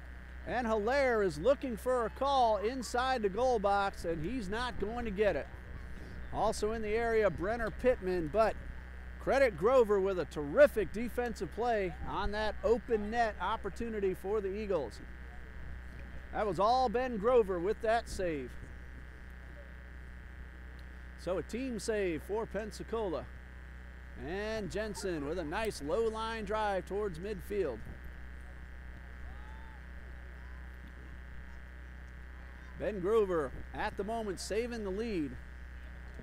And Hilaire is looking for a call inside the goal box, and he's not going to get it. Also in the area, Brenner Pittman, but credit Grover with a terrific defensive play on that open net opportunity for the Eagles. That was all Ben Grover with that save. So a team save for Pensacola. And Jensen with a nice low line drive towards midfield. Ben Grover at the moment saving the lead.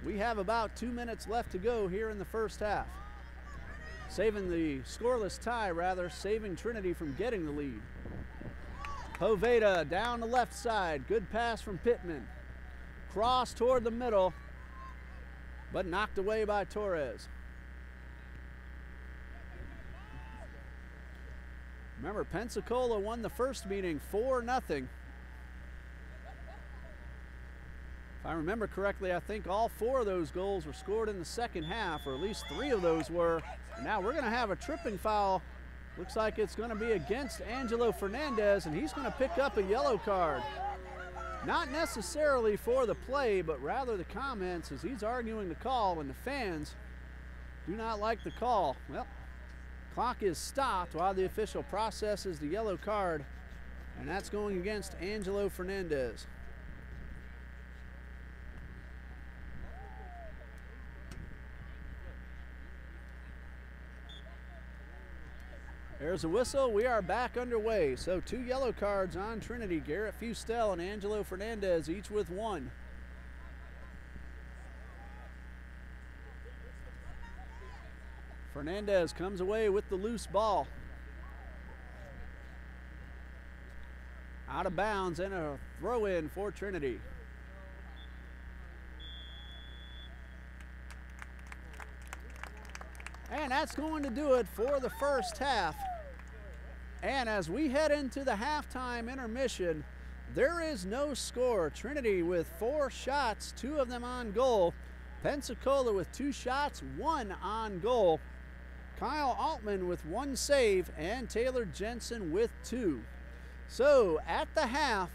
We have about 2 minutes left to go here in the first half. Saving the scoreless tie, rather, saving Trinity from getting the lead. Poveda down the left side. Good pass from Pittman. Cross toward the middle, but knocked away by Torres. Remember, Pensacola won the first meeting 4-0. I remember correctly, I think all 4 of those goals were scored in the second half, or at least 3 of those were. And now we're going to have a tripping foul. Looks like it's going to be against Angelo Fernandez, and he's going to pick up a yellow card. Not necessarily for the play, but rather the comments as he's arguing the call, and the fans do not like the call. Well, clock is stopped while the official processes the yellow card, and that's going against Angelo Fernandez. There's a whistle. We are back underway. So 2 yellow cards on Trinity. Garrett Fustel and Angelo Fernandez, each with 1. Fernandez comes away with the loose ball. Out of bounds and a throw in for Trinity. And that's going to do it for the first half. And as we head into the halftime intermission, there is no score. Trinity with 4 shots, 2 of them on goal. Pensacola with 2 shots, 1 on goal. Kyle Altman with 1 save, and Taylor Jensen with 2. So at the half,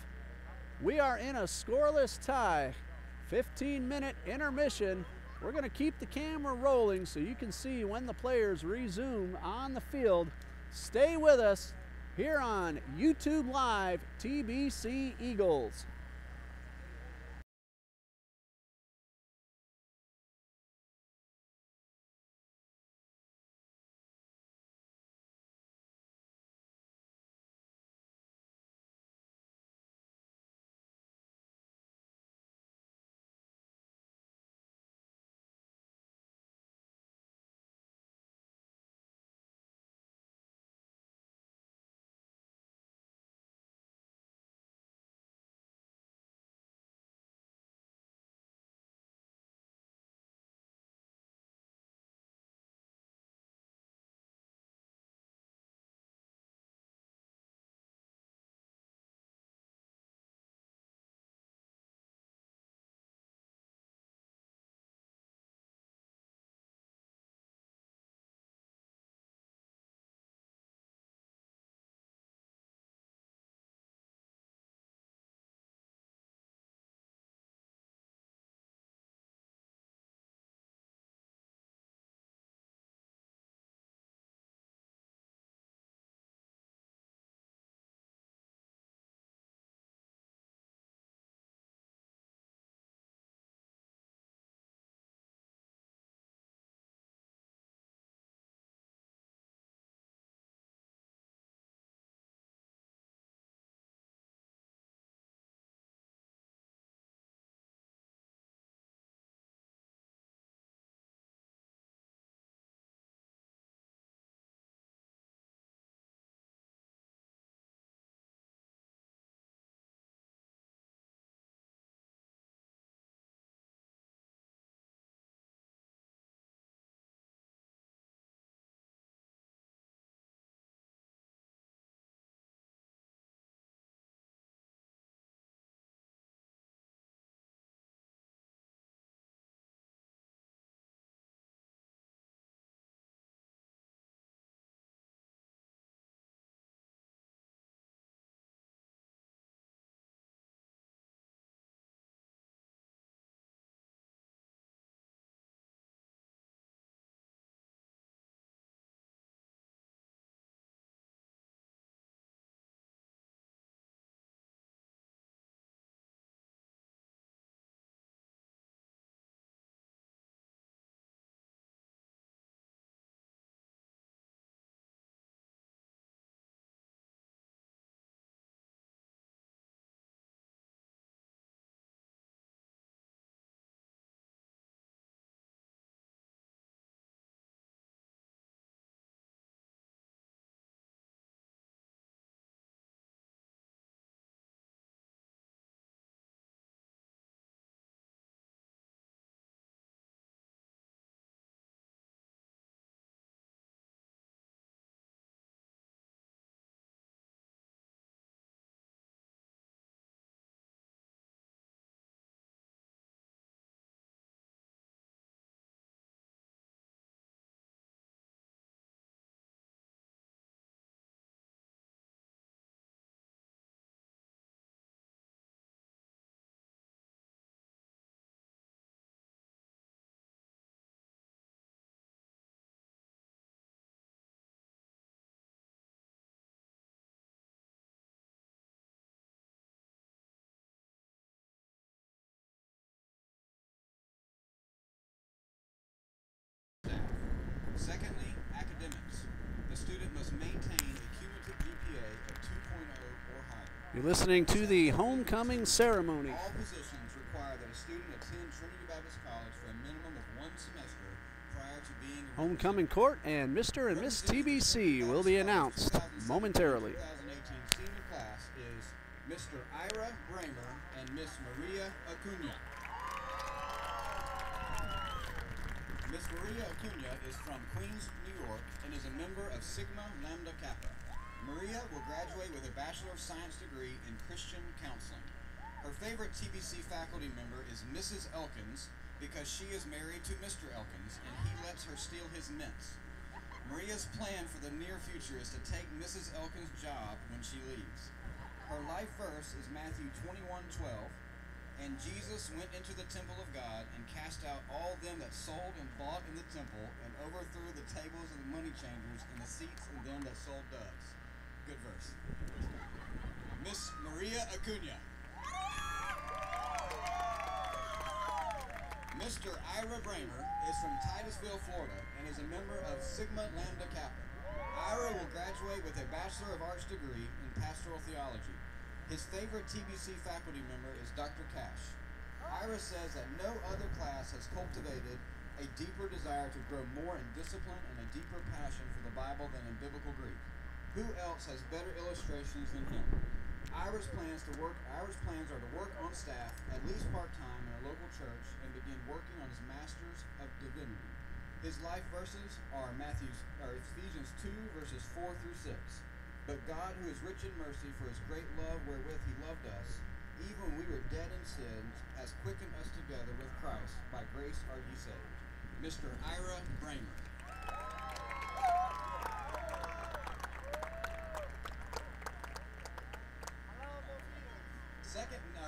we are in a scoreless tie. 15-minute intermission. We're going to keep the camera rolling so you can see when the players resume on the field. Stay with us here on YouTube Live TBC Eagles. You're listening to the homecoming ceremony. All positions require that a student attend Trinity Baptist College for a minimum of 1 semester prior to being a Homecoming court and Mr. and Miss TBC will be announced momentarily. 2018 senior class is Mr. Ira Bramer and Miss Maria Acuna. Miss Maria Acuna is from Queens, New York, and is a member of Sigma Lambda Kappa. Maria will graduate with a Bachelor of Science degree in Christian Counseling. Her favorite TBC faculty member is Mrs. Elkins because she is married to Mr. Elkins and he lets her steal his mints. Maria's plan for the near future is to take Mrs. Elkins' job when she leaves. Her life verse is Matthew 21:12, and Jesus went into the temple of God and cast out all them that sold and bought in the temple and overthrew the tables of the money changers and the seats of them that sold doves. Good verse. Miss Maria Acuna. Mr. Ira Bramer is from Titusville, Florida, and is a member of Sigma Lambda Kappa. Ira will graduate with a Bachelor of Arts degree in Pastoral Theology. His favorite TBC faculty member is Dr. Cash. Ira says that no other class has cultivated a deeper desire to grow more in discipline and a deeper passion for the Bible than in Biblical Greek. Who else has better illustrations than him? Ira's plans are to work on staff, at least part-time, in a local church and begin working on his Master's of Divinity. His life verses are Ephesians 2, verses 4 through 6. But God, who is rich in mercy for his great love wherewith he loved us, even when we were dead in sins, has quickened us together with Christ. By grace are ye saved. Mr. Ira Bramer.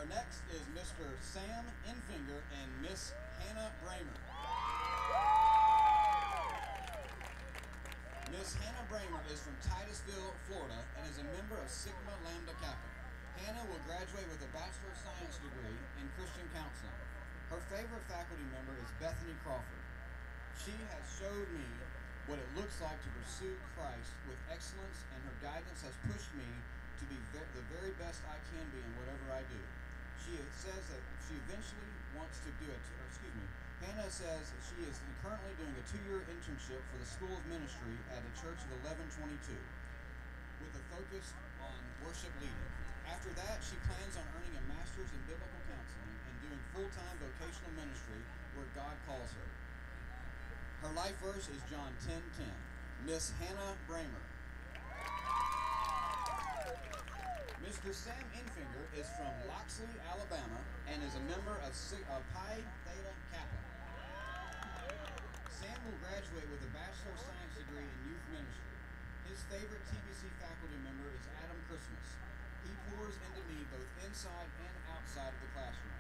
Next is Mr. Sam Infinger and Miss Hannah Bramer. Miss Hannah Bramer is from Titusville, Florida, and is a member of Sigma Lambda Kappa. Hannah will graduate with a Bachelor of Science degree in Christian Counseling. Her favorite faculty member is Bethany Crawford. She has showed me what it looks like to pursue Christ with excellence, and her guidance has pushed me to be the very best I can be in whatever I do. She says that she eventually wants to do it. Hannah says that she is currently doing a 2-year internship for the School of Ministry at a church of 1122 with a focus on worship leading. After that, she plans on earning a master's in biblical counseling and doing full-time vocational ministry where God calls her. Her life verse is John 10:10. Miss Hannah Bramer. Mr. Sam Infinger is from Loxley, Alabama, and is a member of Pi Theta Kappa. Sam will graduate with a Bachelor of Science degree in youth ministry. His favorite TBC faculty member is Adam Christmas. He pours into me both inside and outside of the classroom.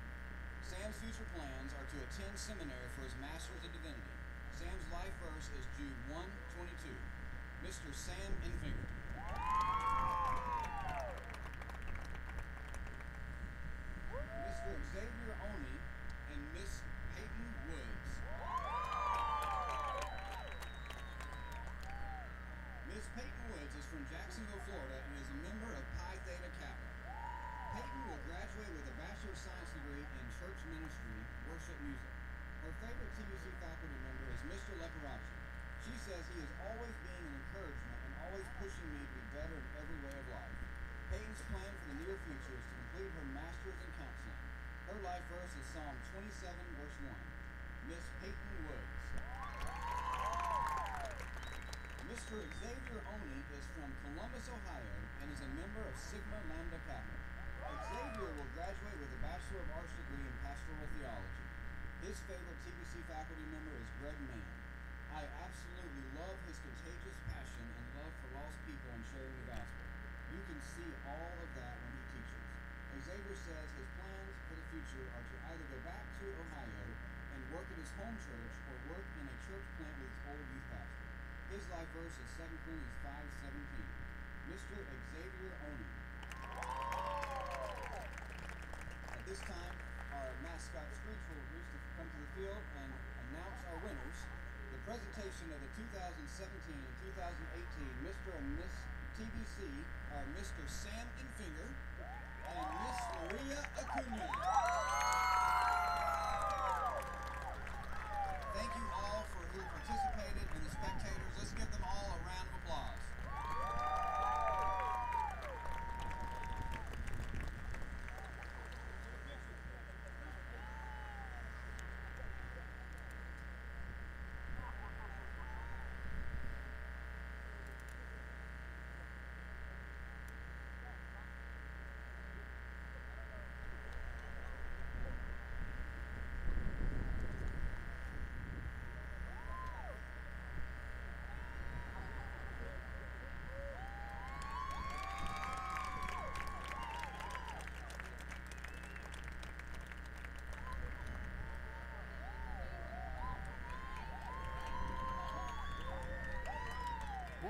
Sam's future plans are to attend seminary for his Master's of Divinity. Sam's life verse is Jude 1:22. Mr. Sam Infinger. Mr. Xavier Oni and Miss Peyton Woods. Miss Peyton Woods is from Jacksonville, Florida, and is a member of Pi Theta Kappa. Peyton will graduate with a Bachelor of Science degree in Church Ministry, Worship Music. Her favorite TBC faculty member is Mr. Leparachi. She says he is always being an encouragement and always pushing me to be better in every way of life. Peyton's plan for the near future is to complete her Master's in Counseling. Her life verse is Psalm 27, verse 1. Miss Peyton Woods. Mr. Xavier Oni is from Columbus, Ohio, and is a member of Sigma Lambda Kappa. Xavier will graduate with a Bachelor of Arts degree in Pastoral Theology. His favorite TBC faculty member is Greg Mann. I absolutely love his contagious passion and love for lost people and sharing the gospel. You can see all of that when he teaches. Xavier says his plans for the future are to either go back to Ohio and work at his home church or work in a church plant with his old youth pastor. His life verse is 2 Corinthians 5:17. Mr. Xavier Oni. At this time, our mascot Screech will come to the field and announce our winners. The presentation of the 2017 and 2018 Mr. and Miss TBC are Mr. Sam Infinger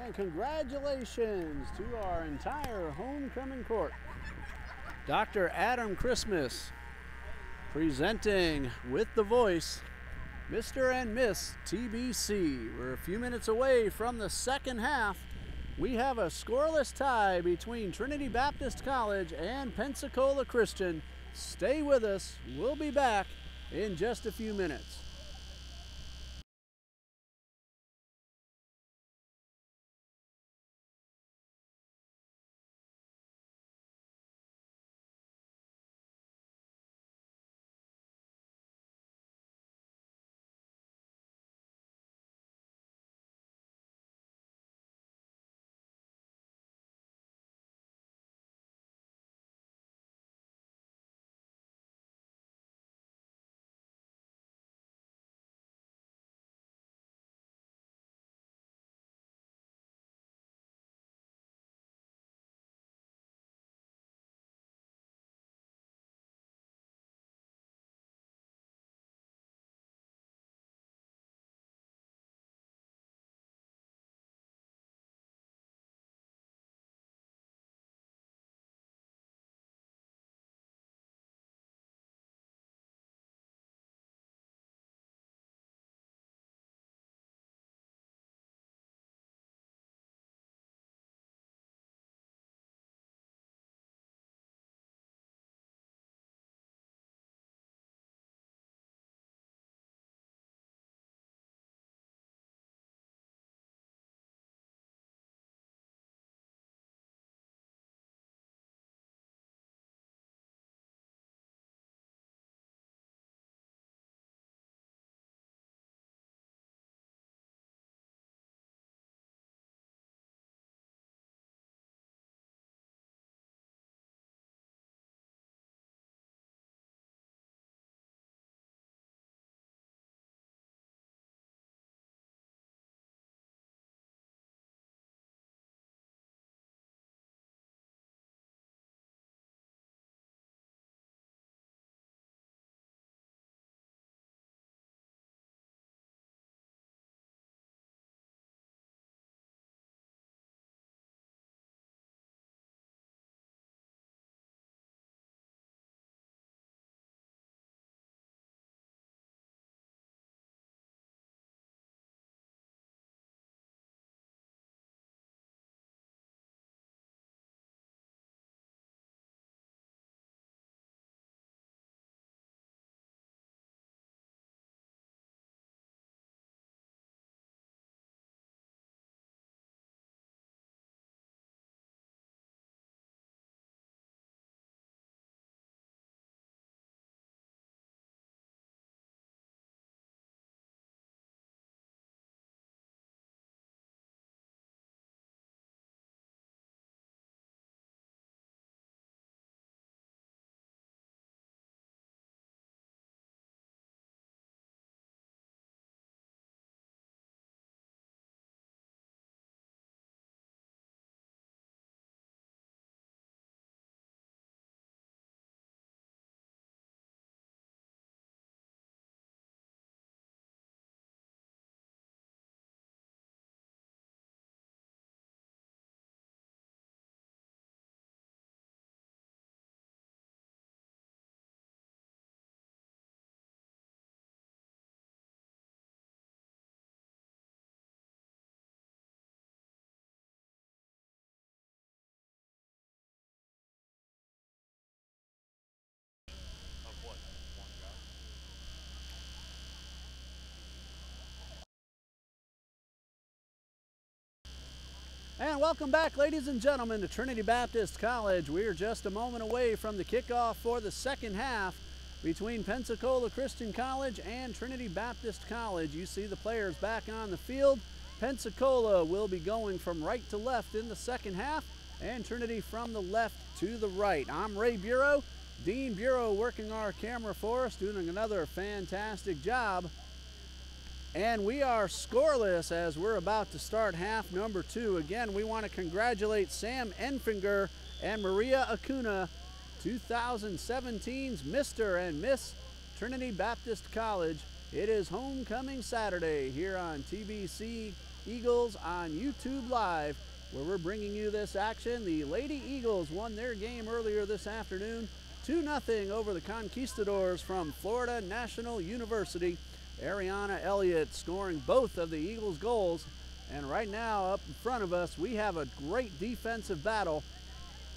And congratulations to our entire homecoming court. Dr. Adam Christmas presenting with the voice, Mr. and Miss TBC. We're a few minutes away from the second half. We have a scoreless tie between Trinity Baptist College and Pensacola Christian. Stay with us. We'll be back in just a few minutes. And welcome back, ladies and gentlemen, to Trinity Baptist College. We are just a moment away from the kickoff for the second half between Pensacola Christian College and Trinity Baptist College. You see the players back on the field. Pensacola will be going from right to left in the second half, and Trinity from the left to the right. I'm Ray Bureau. Dean Bureau working our camera for us, doing another fantastic job. And we are scoreless as we're about to start half number 2. Again, we want to congratulate Sam Enfinger and Maria Acuna, 2017's Mr. and Miss Trinity Baptist College. It is homecoming Saturday here on TBC Eagles on YouTube Live, where we're bringing you this action. The Lady Eagles won their game earlier this afternoon, 2-0 over the Conquistadors from Florida National University. Ariana Elliott scoring both of the Eagles' goals. And right now, up in front of us, we have a great defensive battle,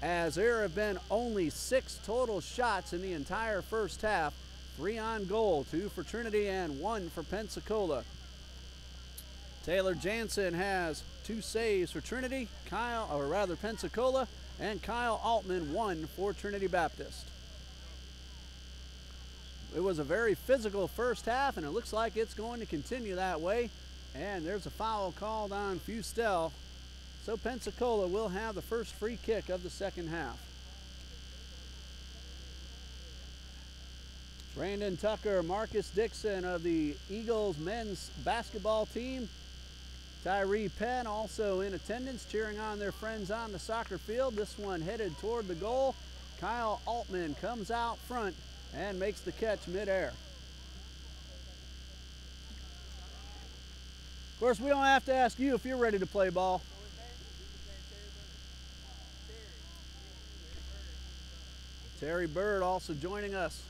as there have been only 6 total shots in the entire first half. 3 on goal, 2 for Trinity and 1 for Pensacola. Taylor Jansen has 2 saves for Trinity, Pensacola, and Kyle Altman 1 for Trinity Baptist. It was a very physical first half, and it looks like it's going to continue that way. And there's a foul called on Fustel. So Pensacola will have the first free kick of the second half. Brandon Tucker, Marcus Dixon of the Eagles men's basketball team. Tyree Penn also in attendance, cheering on their friends on the soccer field. This one headed toward the goal. Kyle Altman comes out front and makes the catch midair. Of course, we don't have to ask you if you're ready to play ball. Terry Bird also joining us.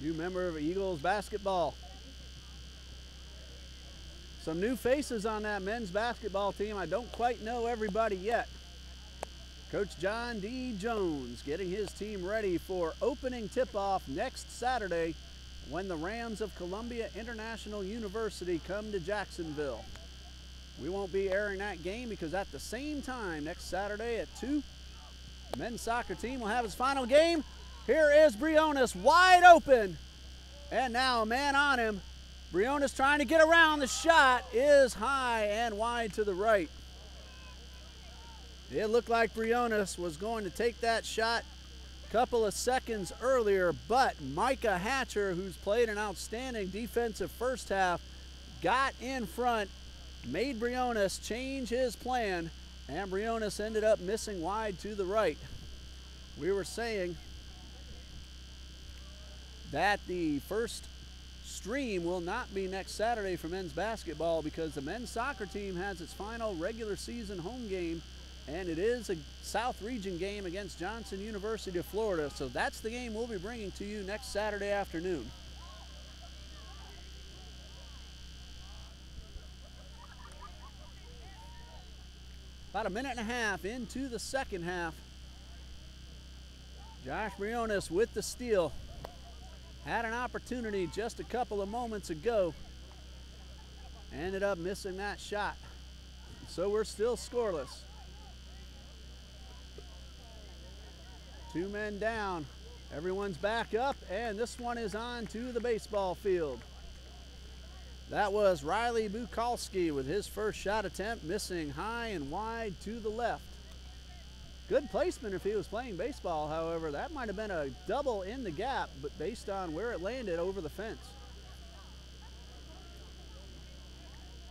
New member of Eagles basketball. Some new faces on that men's basketball team. I don't quite know everybody yet. Coach John D. Jones getting his team ready for opening tip-off next Saturday when the Rams of Columbia International University come to Jacksonville. We won't be airing that game because at the same time next Saturday at 2, the men's soccer team will have its final game. Here is Briones wide open, and now a man on him. Briones trying to get around. The shot is high and wide to the right. It looked like Briones was going to take that shot a couple of seconds earlier, but Micah Hatcher, who's played an outstanding defensive first half, got in front, made Briones change his plan, and Briones ended up missing wide to the right. We were saying that the first stream will not be next Saturday for men's basketball because the men's soccer team has its final regular season home game, and it is a South Region game against Johnson University of Florida. So that's the game we'll be bringing to you next Saturday afternoon. About a minute and a half into the second half. Josh Briones with the steal. Had an opportunity just a couple of moments ago. Ended up missing that shot. So we're still scoreless. 2 men down. Everyone's back up, and this one is on to the baseball field. That was Riley Bukalski with his first shot attempt, missing high and wide to the left. Good placement if he was playing baseball, however. That might have been a double in the gap, but based on where it landed over the fence.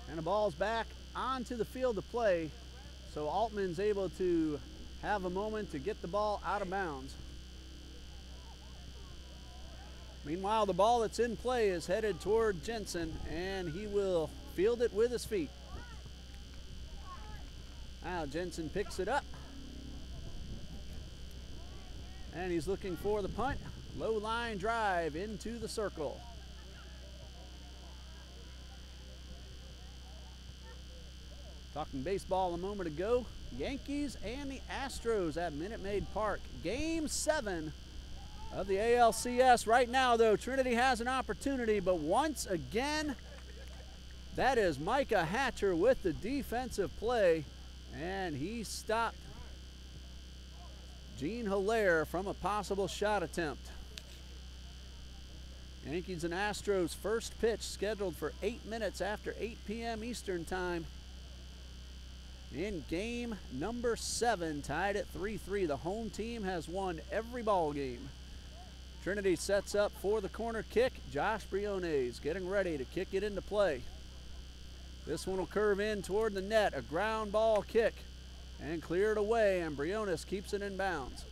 And the ball's back onto the field to play, so Altman's able to have a moment to get the ball out of bounds. Meanwhile, the ball that's in play is headed toward Jensen, and he will field it with his feet. Now Jensen picks it up. And he's looking for the punt. Low line drive into the circle. Talking baseball a moment ago. Yankees and the Astros at Minute Maid Park. Game 7 of the ALCS. Right now, though, Trinity has an opportunity, but once again, that is Micah Hatcher with the defensive play, and he stopped Gene Hilaire from a possible shot attempt. Yankees and Astros first pitch scheduled for 8 minutes after 8 p.m. Eastern time. In game number 7, tied at 3-3. The home team has won every ball game. Trinity sets up for the corner kick. Josh Briones getting ready to kick it into play. This one will curve in toward the net. A ground ball kick. And cleared away, and Briones keeps it in bounds.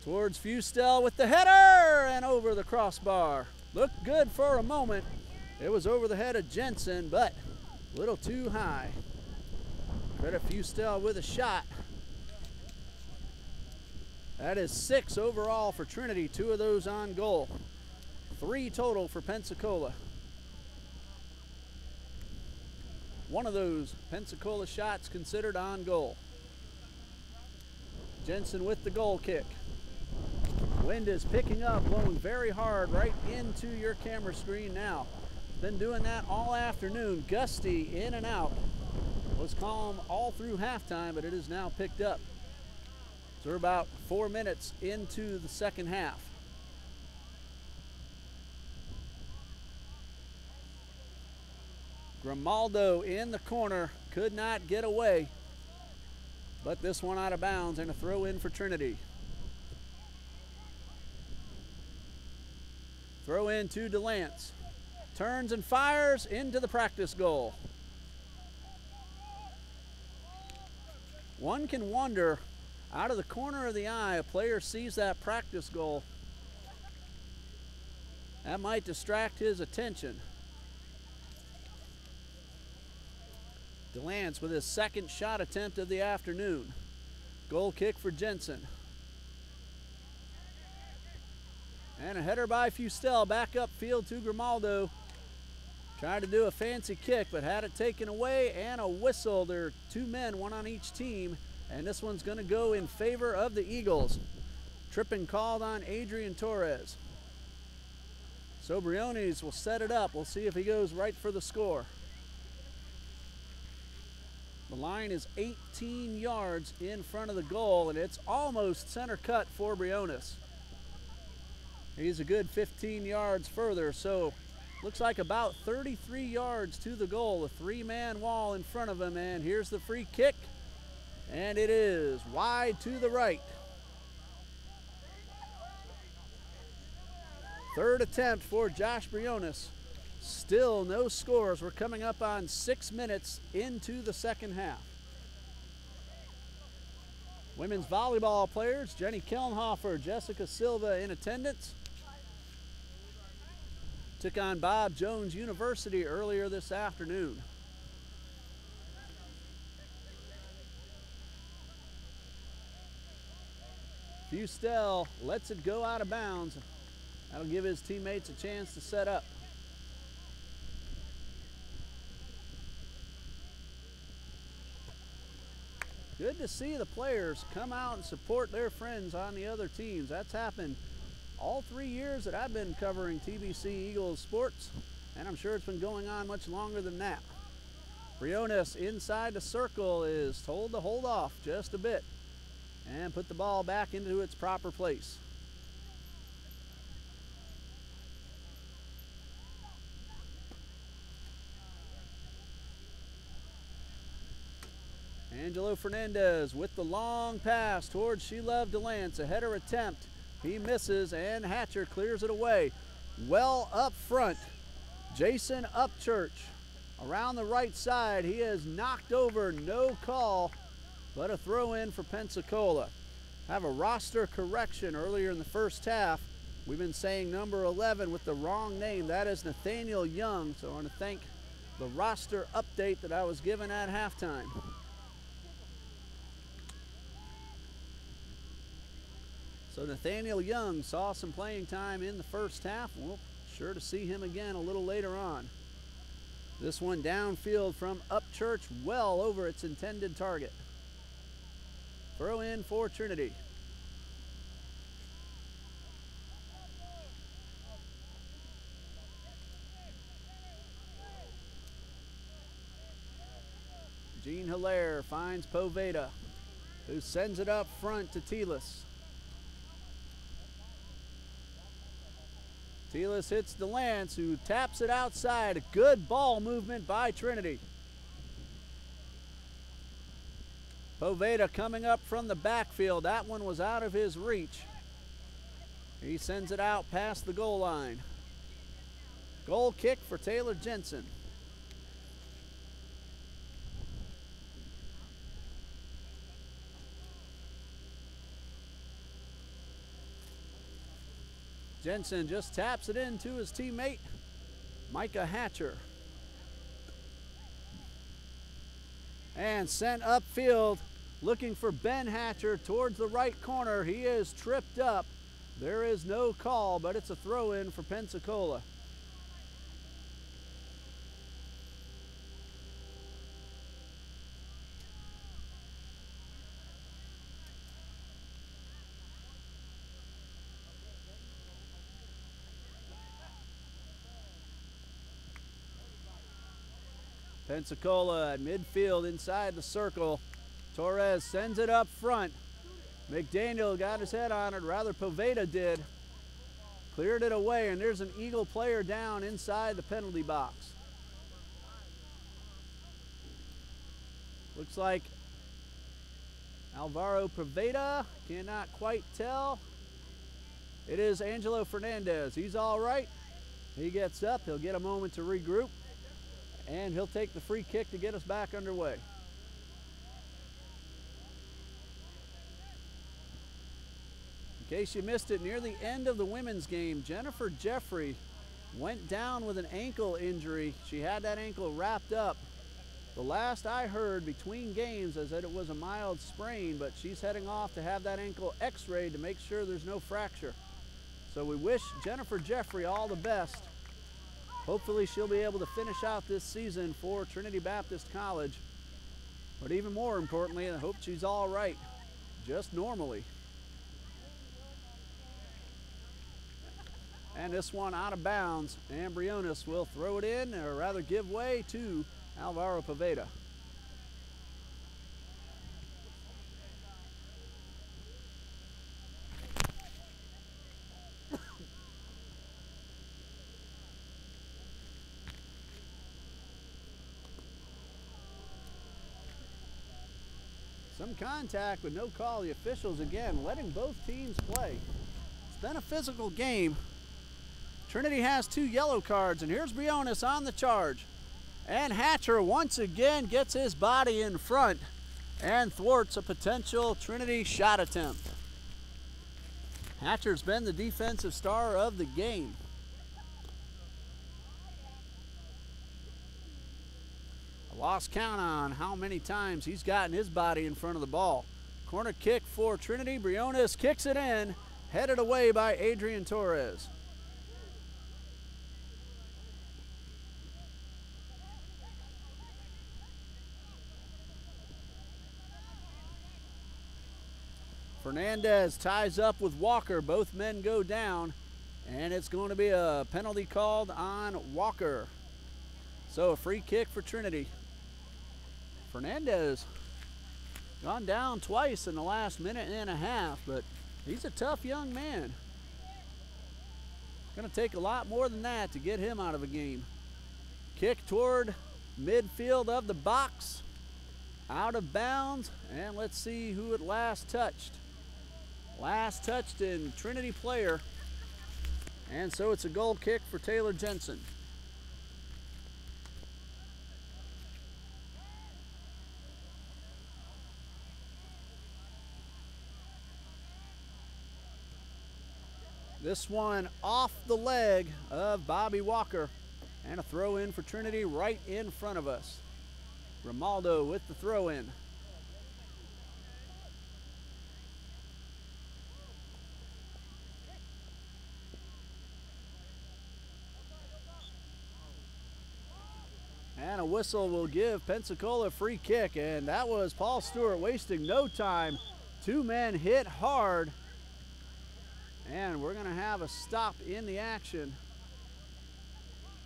Towards Fustel with the header, and over the crossbar. Looked good for a moment, It was over the head of Jensen, but a little too high. Credit Fustel with a shot. That is 6 overall for Trinity, 2 of those on goal. 3 total for Pensacola. One of those Pensacola shots considered on goal. Jensen with the goal kick. Wind is picking up, blowing very hard right into your camera screen now. Been doing that all afternoon, gusty in and out. Was calm all through halftime, but it is now picked up. So we're about 4 minutes into the second half. Grimaldo in the corner, could not get away, but this one out of bounds and a throw in for Trinity. Throw in to DeLance. Turns and fires into the practice goal. One can wonder, out of the corner of the eye, a player sees that practice goal. That might distract his attention. DeLance with his second shot attempt of the afternoon. Goal kick for Jensen. And a header by Fustel back upfield to Grimaldo. Tried to do a fancy kick, but had it taken away, and a whistle. There are 2 men, 1 on each team, and this one's going to go in favor of the Eagles. Tripping called on Adrian Torres. So Briones will set it up. We'll see if he goes right for the score. The line is 18 yards in front of the goal, and it's almost center cut for Briones. He's a good 15 yards further, so looks like about 33 yards to the goal. A 3-man wall in front of him, and here's the free kick, and it is wide to the right. Third attempt for Josh Briones. Still no scores. We're coming up on 6 minutes into the second half. Women's volleyball players, Jenny Kelnhofer, Jessica Silva in attendance. Took on Bob Jones University earlier this afternoon. Fustel lets it go out of bounds. That'll give his teammates a chance to set up. Good to see the players come out and support their friends on the other teams. That's happened all 3 years that I've been covering TBC Eagles sports, and I'm sure it's been going on much longer than that. Briones inside the circle is told to hold off just a bit and put the ball back into its proper place. Angelo Fernandez with the long pass towards She Loved DeLance. A header attempt. He misses, and Hatcher clears it away. Well up front, Jason Upchurch around the right side. He is knocked over, no call, but a throw in for Pensacola. Have a roster correction earlier in the first half. We've been saying number 11 with the wrong name. That is Nathaniel Young, so I want to thank the roster update that I was given at halftime. So Nathaniel Young saw some playing time in the first half. We'll sure to see him again a little later on. This one downfield from Upchurch, well over its intended target. Throw in for Trinity. Jean Hilaire finds Poveda, who sends it up front to Telis. Telis hits DeLance, who taps it outside. A good ball movement by Trinity. Poveda coming up from the backfield. That one was out of his reach. He sends it out past the goal line. Goal kick for Taylor Jensen. Jensen just taps it in to his teammate. Micah Hatcher. And sent upfield, looking for Ben Hatcher towards the right corner. He is tripped up. There is no call, but it's a throw-in for Pensacola. Pensacola at midfield inside the circle. Torres sends it up front. McDaniel got his head on it, rather Poveda did. Cleared it away, and there's an Eagle player down inside the penalty box. Looks like Alvaro Poveda, cannot quite tell. It is Angelo Fernandez. He's all right. He gets up, he'll get a moment to regroup, and he'll take the free kick to get us back underway. In case you missed it, near the end of the women's game, Jennifer Jeffrey went down with an ankle injury. She had that ankle wrapped up. The last I heard between games is that it was a mild sprain, but she's heading off to have that ankle x-rayed to make sure there's no fracture. So we wish Jennifer Jeffrey all the best. Hopefully she'll be able to finish out this season for Trinity Baptist College. But even more importantly, I hope she's all right, just normally. And this one out of bounds, and Briones will throw it in, or rather give way to Alvaro Poveda. Some contact with no call. The officials again letting both teams play. It's been a physical game. Trinity has 2 yellow cards, and here's Briones on the charge. And Hatcher once again gets his body in front and thwarts a potential Trinity shot attempt. Hatcher's been the defensive star of the game. I lost count on how many times he's gotten his body in front of the ball. Corner kick for Trinity. Briones kicks it in, headed away by Adrian Torres. Fernandez ties up with Walker. Both men go down, and it's going to be a penalty called on Walker. So a free kick for Trinity. Fernandez gone down twice in the last minute and a half, but he's a tough young man. Going to take a lot more than that to get him out of a game. Kick toward midfield of the box. Out of bounds, and let's see who it last touched. Last touched in Trinity player, and so it's a goal kick for Taylor Jensen. This one off the leg of Bobby Walker, and a throw in for Trinity right in front of us. Grimaldo with the throw in. And a whistle will give Pensacola a free kick, and that was Paul Stewart wasting no time. 2 men hit hard, and we're going to have a stop in the action.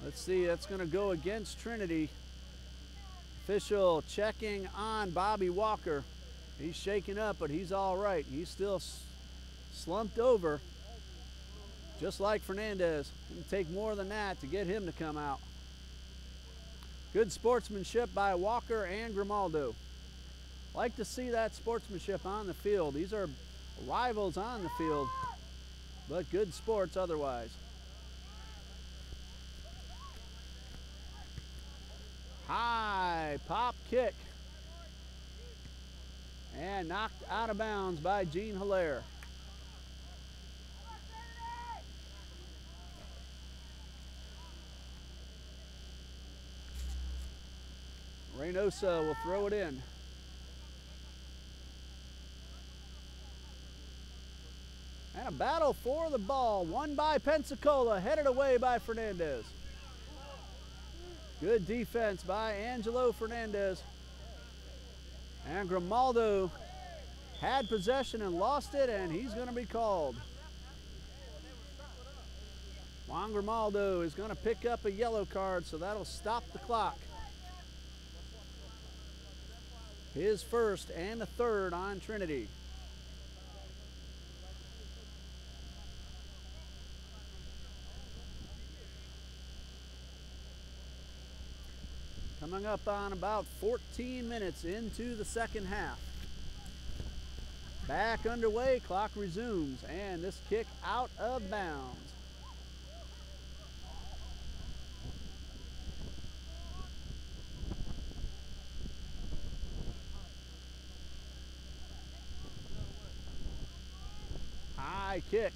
Let's see, that's going to go against Trinity. Official checking on Bobby Walker. He's shaken up, but he's all right. He's still slumped over, just like Fernandez. It'll take more than that to get him to come out. Good sportsmanship by Walker and Grimaldo. Like to see that sportsmanship on the field. These are rivals on the field, but good sports otherwise. High pop kick. And knocked out of bounds by Gene Hilaire. Reynosa will throw it in. And a battle for the ball, won by Pensacola, headed away by Fernandez. Good defense by Angelo Fernandez. And Grimaldo had possession and lost it, and he's going to be called. Juan Grimaldo is going to pick up a yellow card, so that'll stop the clock. His first and the third on Trinity. Coming up on about 14 minutes into the second half. Back underway, clock resumes, and this kick out of bounds. High kick.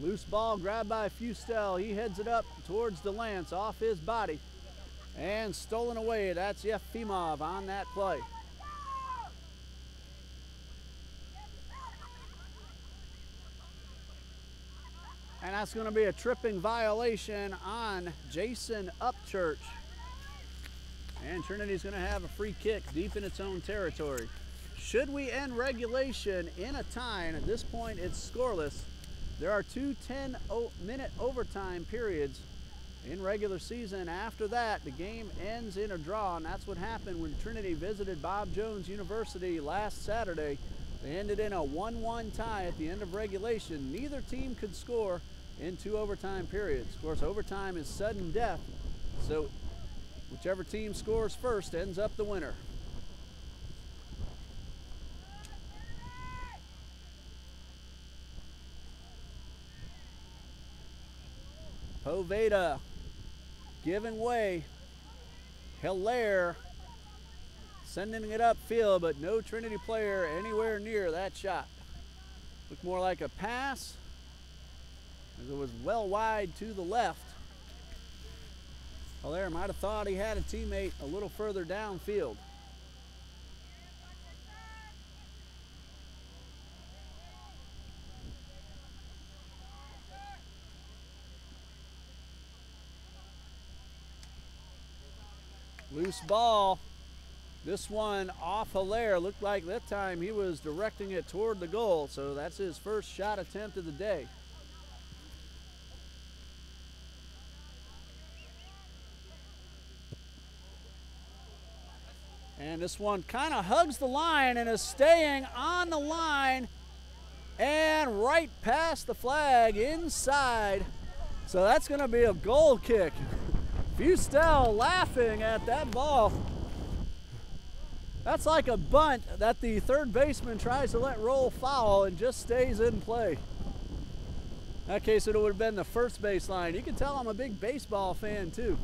Loose ball grabbed by Fustel. He heads it up towards DeLance off his body. And stolen away. That's Yefimov on that play. And that's going to be a tripping violation on Jason Upchurch. And Trinity's going to have a free kick deep in its own territory. Should we end regulation in a tie, and at this point it's scoreless, there are two 10-minute overtime periods in regular season. After that, the game ends in a draw, and that's what happened when Trinity visited Bob Jones University last Saturday. They ended in a 1-1 tie at the end of regulation. Neither team could score in two overtime periods. Of course, overtime is sudden death, so whichever team scores first ends up the winner. Poveda giving way. Hilaire sending it upfield, but no Trinity player anywhere near that shot. Looked more like a pass, as it was well wide to the left. Hilaire might have thought he had a teammate a little further downfield. Loose ball. This one off Hilaire. Looked like that time he was directing it toward the goal, so that's his first shot attempt of the day. And this one kind of hugs the line and is staying on the line and right past the flag inside. So that's going to be a goal kick. Fustel laughing at that ball. That's like a bunt that the third baseman tries to let roll foul and just stays in play. In that case, it would have been the first baseline. You can tell I'm a big baseball fan too.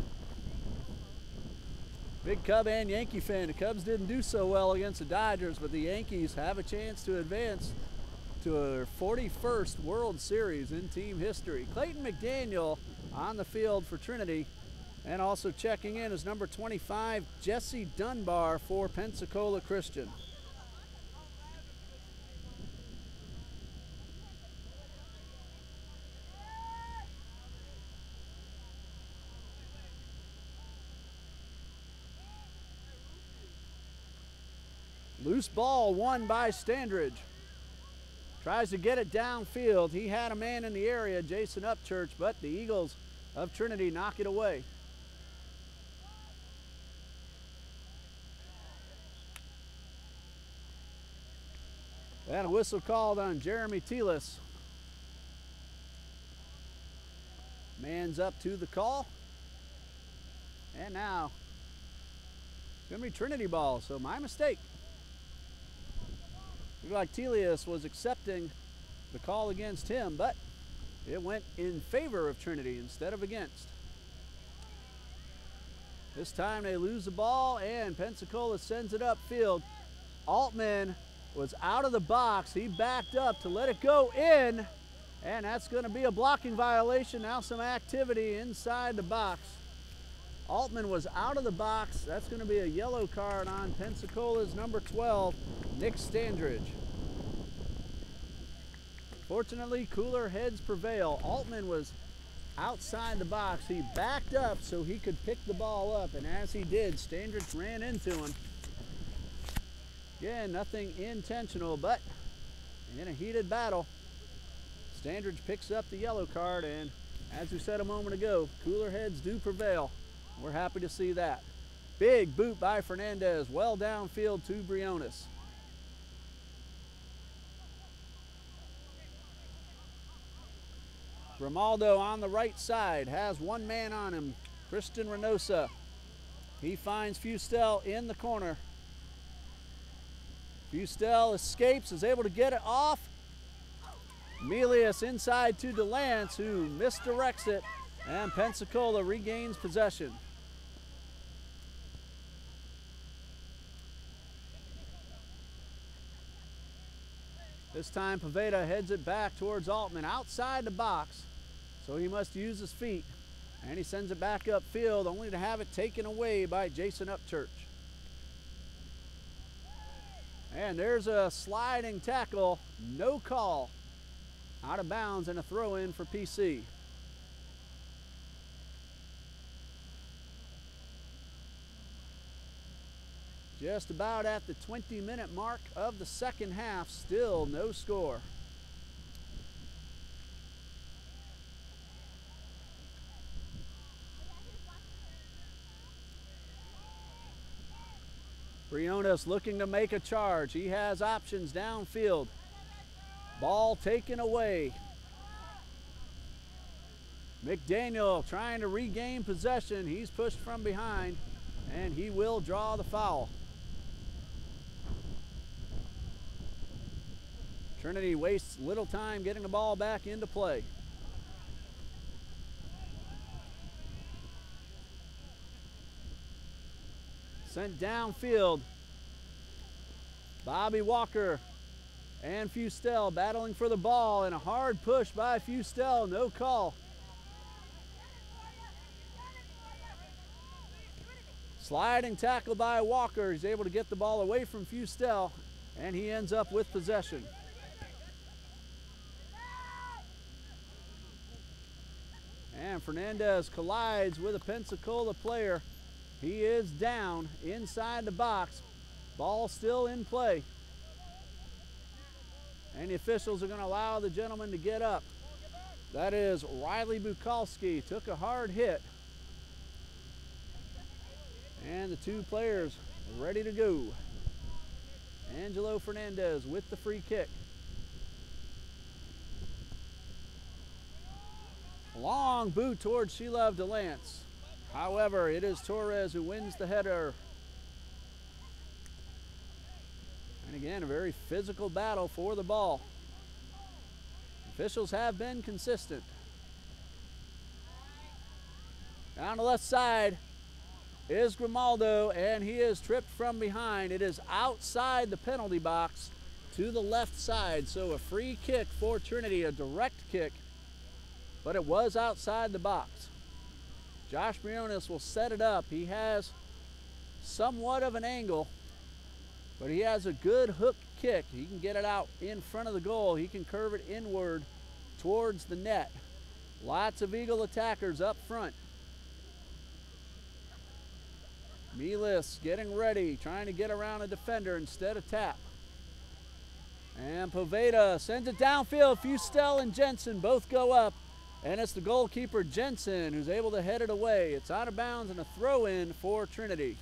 Big Cub and Yankee fan. The Cubs didn't do so well against the Dodgers, but the Yankees have a chance to advance to a 41st World Series in team history. Clayton McDaniel on the field for Trinity. And also checking in is number 25, Jesse Dunbar for Pensacola Christian. Loose ball won by Standridge. Tries to get it downfield. He had a man in the area, Jason Upchurch, but the Eagles of Trinity knock it away. And a whistle called on Jeremy Telis. Man's up to the call. And now it's going to be Trinity ball, so my mistake. Looked like Telis was accepting the call against him, but it went in favor of Trinity instead of against. This time they lose the ball, and Pensacola sends it upfield. Altman was out of the box. He backed up to let it go in, And that's going to be a blocking violation. Now some activity inside the box. Altman was out of the box. That's going to be a yellow card on Pensacola's number 12, Nick Standridge. Fortunately, cooler heads prevail. Altman was outside the box. He backed up so he could pick the ball up, and as he did, Standridge ran into him. Again, nothing intentional, but in a heated battle, Standridge picks up the yellow card, and as we said a moment ago, cooler heads do prevail. We're happy to see that. Big boot by Fernandez, well downfield to Briones. Grimaldo on the right side has one man on him, Christian Reynosa. He finds Fustel in the corner. Fustel escapes, is able to get it off. Melius inside to DeLance, who misdirects it, and Pensacola regains possession. This time Poveda heads it back towards Altman outside the box, so he must use his feet, and he sends it back upfield only to have it taken away by Jason Upchurch. And there's a sliding tackle, no call, out of bounds, and a throw in for PC. Just about at the 20-minute mark of the second half, still no score. Briones looking to make a charge. He has options downfield. Ball taken away. McDaniel trying to regain possession. He's pushed from behind, and he will draw the foul. Trinity wastes little time getting the ball back into play. Sent downfield. Bobby Walker and Fustel battling for the ball, and a hard push by Fustel, no call. Sliding tackle by Walker. He's able to get the ball away from Fustel, and he ends up with possession. And Fernandez collides with a Pensacola player. He is down inside the box. Ball still in play. And the officials are going to allow the gentleman to get up. That is Riley Bukowski. Took a hard hit. And the two players are ready to go. Angelo Fernandez with the free kick. Long boot towards Sheila DeLance. However, it is Torres who wins the header. And again, a very physical battle for the ball. Officials have been consistent. Down the left side is Grimaldo, and he is tripped from behind. It is outside the penalty box to the left side. So a free kick for Trinity, a direct kick, but it was outside the box. Josh Briones will set it up. He has somewhat of an angle, but he has a good hook kick. He can get it out in front of the goal. He can curve it inward towards the net. Lots of Eagle attackers up front. Melis getting ready, trying to get around a defender instead of tap. And Poveda sends it downfield. Fustel and Jensen both go up. And it's the goalkeeper, Jensen, who's able to head it away. It's out of bounds and a throw-in for Trinity.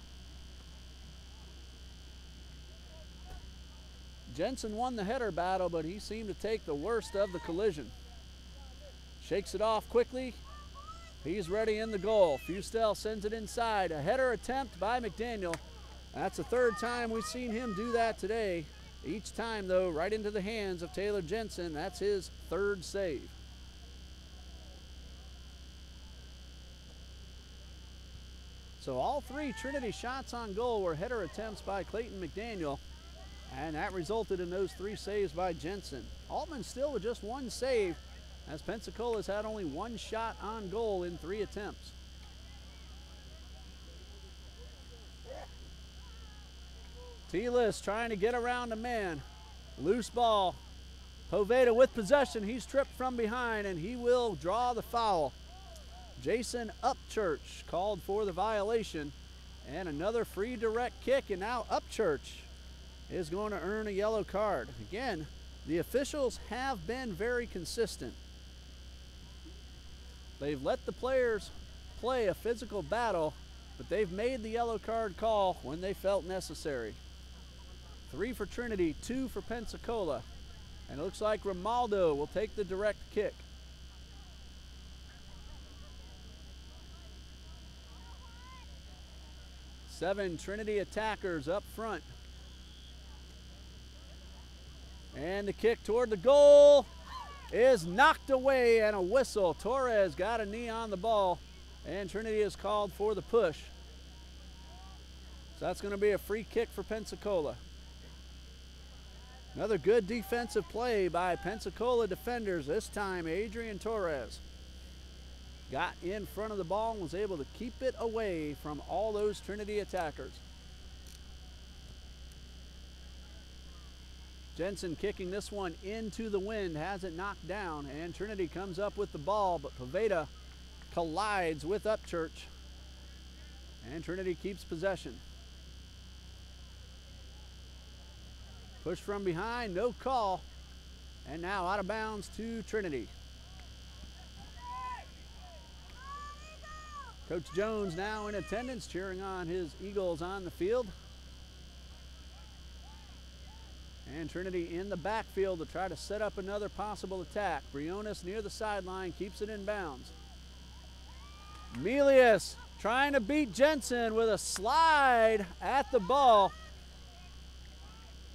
Jensen won the header battle, but he seemed to take the worst of the collision. Shakes it off quickly. He's ready in the goal. Fustel sends it inside. A header attempt by McDaniel. That's the third time we've seen him do that today. Each time, though, right into the hands of Taylor Jensen. That's his third save. So all three Trinity shots on goal were header attempts by Clayton McDaniel, and that resulted in those three saves by Jensen. Altman still with just one save, as Pensacola's had only one shot on goal in 3 attempts. T-List trying to get around a man. Loose ball. Poveda with possession. He's tripped from behind and he will draw the foul. Jason Upchurch called for the violation, and another free direct kick, and now Upchurch is going to earn a yellow card. Again, the officials have been very consistent. They've let the players play a physical battle, but they've made the yellow card call when they felt necessary. 3 for Trinity, 2 for Pensacola, and it looks like Romaldo will take the direct kick. Seven Trinity attackers up front. And the kick toward the goal is knocked away, and a whistle. Torres got a knee on the ball, and Trinity is called for the push. So that's going to be a free kick for Pensacola. Another good defensive play by Pensacola defenders. This time Adrian Torres got in front of the ball and was able to keep it away from all those Trinity attackers. Jensen kicking this one into the wind, has it knocked down, and Trinity comes up with the ball, but Poveda collides with Upchurch, and Trinity keeps possession. Push from behind, no call, and now out of bounds to Trinity. Coach Jones now in attendance, cheering on his Eagles on the field. And Trinity in the backfield to try to set up another possible attack. Briones near the sideline, keeps it in bounds. Melius trying to beat Jensen with a slide at the ball.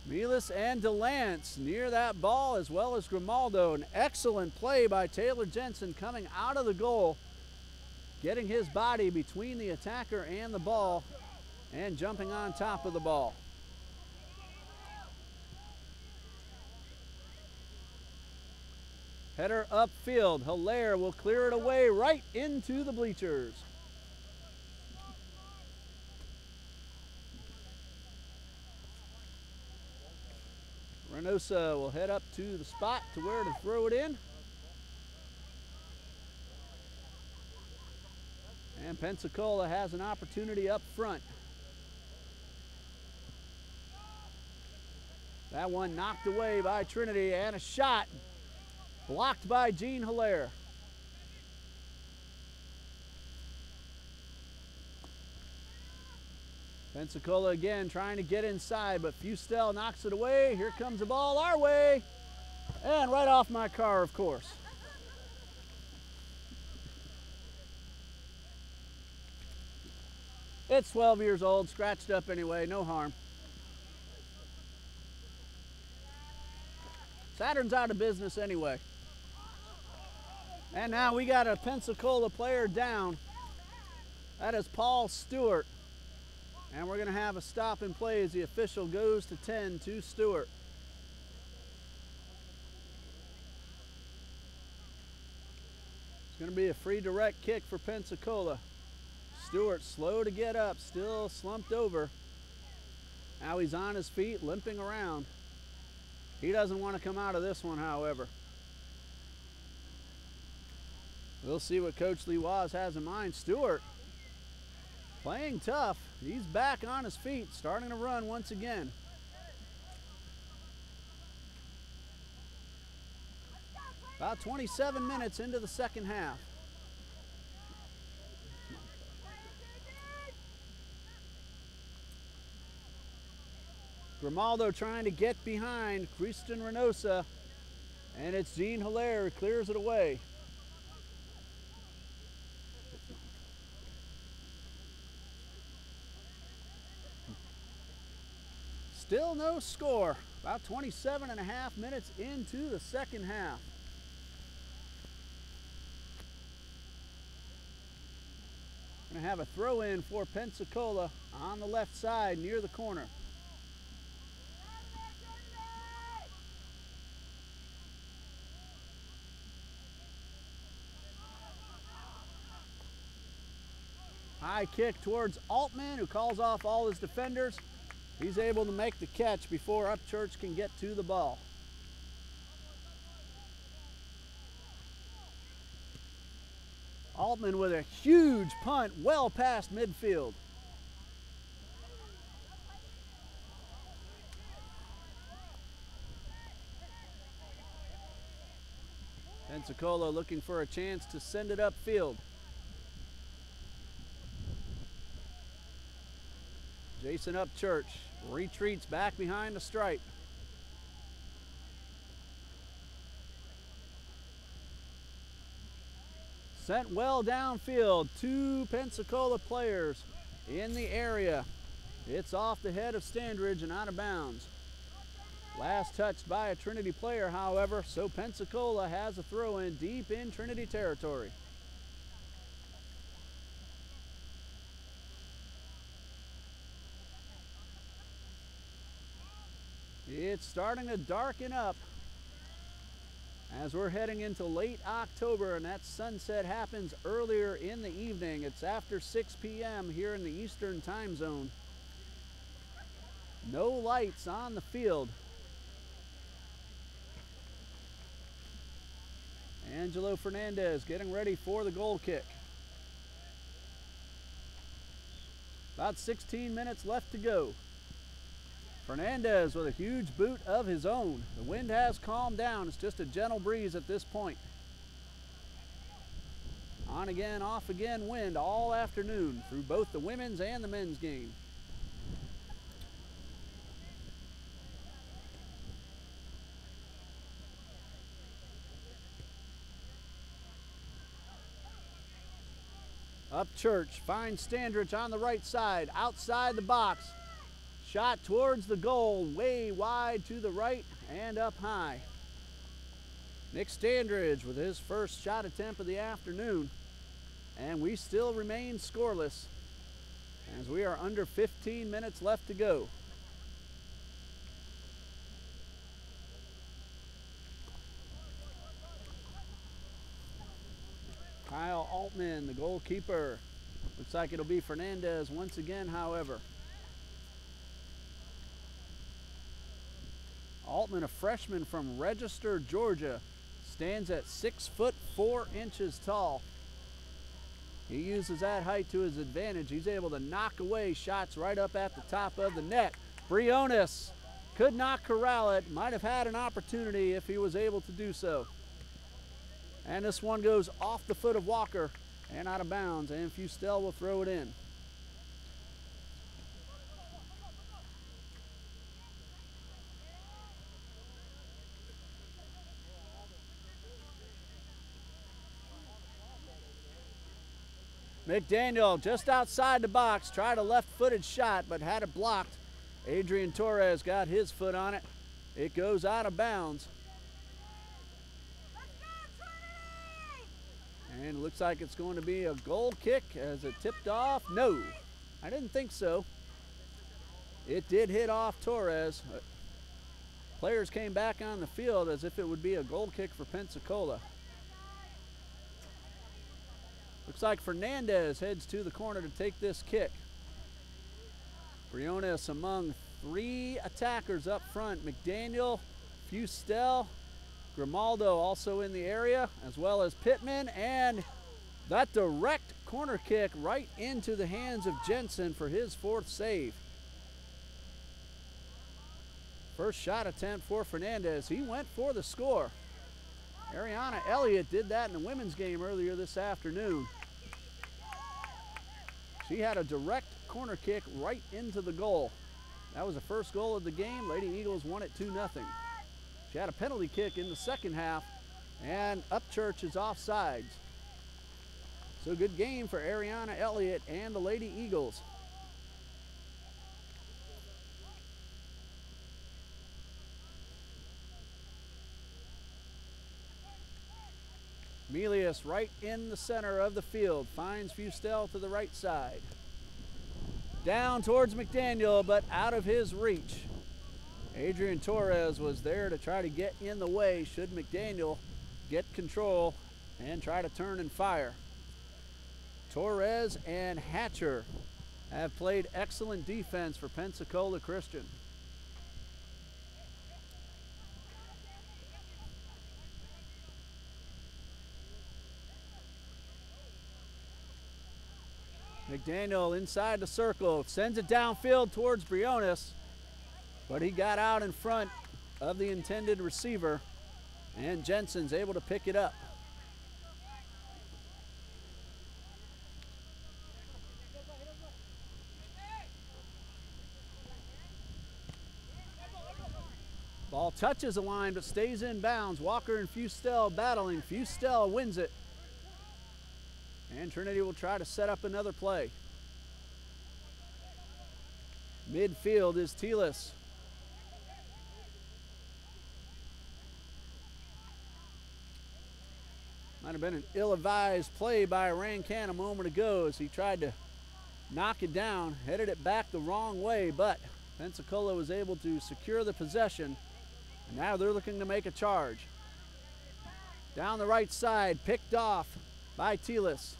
Melius and DeLance near that ball, as well as Grimaldo. An excellent play by Taylor Jensen coming out of the goal, getting his body between the attacker and the ball, and jumping on top of the ball. Header upfield. Hilaire will clear it away right into the bleachers. Reynosa will head up to the spot to where to throw it in. And Pensacola has an opportunity up front. That one knocked away by Trinity, and a shot blocked by Gene Hilaire. Pensacola again trying to get inside, but Fustel knocks it away. Here comes the ball our way, and right off my car, of course. It's 12 years old, scratched up anyway, no harm. Saturn's out of business anyway. And now we got a Pensacola player down. That is Paul Stewart. And we're going to have a stop and play as the official goes to 10 to Stewart. It's going to be a free direct kick for Pensacola. Stewart slow to get up, still slumped over. Now he's on his feet, limping around. He doesn't want to come out of this one, however. We'll see what Coach Lee Waz has in mind. Stewart playing tough. He's back on his feet, starting to run once again. About 27 minutes into the second half. Grimaldo trying to get behind Kristen Reynosa, and it's Gene Hilaire who clears it away. Still no score. About 27 and a half minutes into the second half. Going to have a throw in for Pensacola on the left side near the corner. High kick towards Altman, who calls off all his defenders. He's able to make the catch before Upchurch can get to the ball. Altman with a huge punt well past midfield. Pensacola looking for a chance to send it upfield. Jason Upchurch retreats back behind the stripe. Sent well downfield. Two Pensacola players in the area. It's off the head of Standridge and out of bounds. Last touched by a Trinity player, however, so Pensacola has a throw in deep in Trinity territory. It's starting to darken up as we're heading into late October, and that sunset happens earlier in the evening. It's after 6 p.m. here in the Eastern time zone. No lights on the field. Angelo Fernandez getting ready for the goal kick. About 16 minutes left to go. Fernandez with a huge boot of his own. The wind has calmed down. It's just a gentle breeze at this point. On again, off again wind all afternoon through both the women's and the men's game. Upchurch finds Standridge on the right side, outside the box. Shot towards the goal, way wide to the right and up high. Nick Standridge with his first shot attempt of the afternoon. And we still remain scoreless as we are under 15 minutes left to go. Kyle Altman, the goalkeeper. Looks like it'll be Fernandez once again, however. Altman, a freshman from Register, Georgia, stands at 6'4" tall. He uses that height to his advantage. He's able to knock away shots right up at the top of the net. Briones could not corral it. Might have had an opportunity if he was able to do so. And this one goes off the foot of Walker and out of bounds, and Fustel will throw it in. McDaniel just outside the box, tried a left-footed shot, but had it blocked. Adrian Torres got his foot on it. It goes out of bounds. And it looks like it's going to be a goal kick as it tipped off. No, I didn't think so. It did hit off Torres. Players came back on the field as if it would be a goal kick for Pensacola. Looks like Fernandez heads to the corner to take this kick. Briones among three attackers up front. McDaniel, Fustel, Grimaldo also in the area, as well as Pittman, and that direct corner kick right into the hands of Jensen for his fourth save. First shot attempt for Fernandez. He went for the score. Ariana Elliott did that in the women's game earlier this afternoon. She had a direct corner kick right into the goal. That was the first goal of the game. Lady Eagles won it 2-0. She had a penalty kick in the second half, and Upchurch is offsides. So good game for Ariana Elliott and the Lady Eagles. Melius right in the center of the field, finds Fustel to the right side. Down towards McDaniel, but out of his reach. Adrian Torres was there to try to get in the way should McDaniel get control and try to turn and fire. Torres and Hatcher have played excellent defense for Pensacola Christian. McDaniel inside the circle, sends it downfield towards Briones, but he got out in front of the intended receiver, and Jensen's able to pick it up. Ball touches the line but stays in bounds. Walker and Fustel battling. Fustel wins it. And Trinity will try to set up another play. Midfield is Telis. Might have been an ill-advised play by Rankin a moment ago as he tried to knock it down, headed it back the wrong way, but Pensacola was able to secure the possession, and now they're looking to make a charge. Down the right side, picked off by Telis.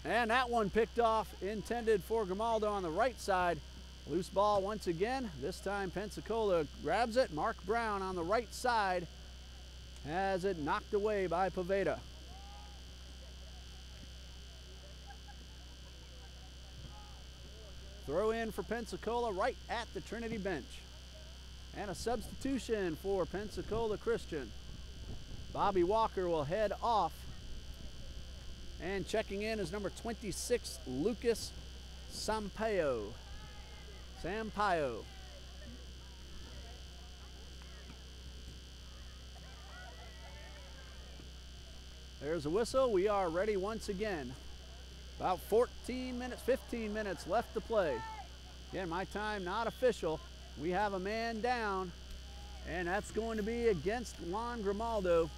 And that one picked off, intended for Grimaldo on the right side. Loose ball once again. This time Pensacola grabs it. Mark Brown on the right side has it knocked away by Poveda. Throw in for Pensacola right at the Trinity bench. And a substitution for Pensacola Christian. Bobby Walker will head off. And checking in is number 26, Lucas Sampaio. There's a whistle. We are ready once again. About 15 minutes left to play. Again, my time not official. We have a man down, and that's going to be against Juan Grimaldo.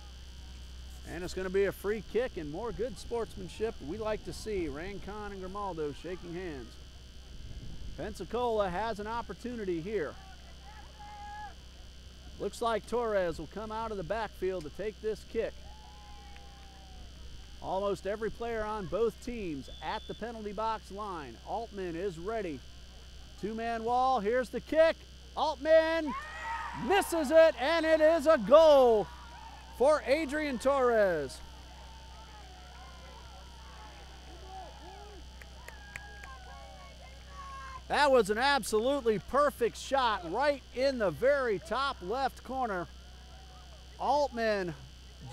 And it's going to be a free kick and more good sportsmanship we like to see. Rancon and Grimaldo shaking hands. Pensacola has an opportunity here. Looks like Torres will come out of the backfield to take this kick. Almost every player on both teams at the penalty box line. Altman is ready. Two-man wall, here's the kick. Altman misses it, and it is a goal for Adrian Torres. That was an absolutely perfect shot right in the very top left corner. Altman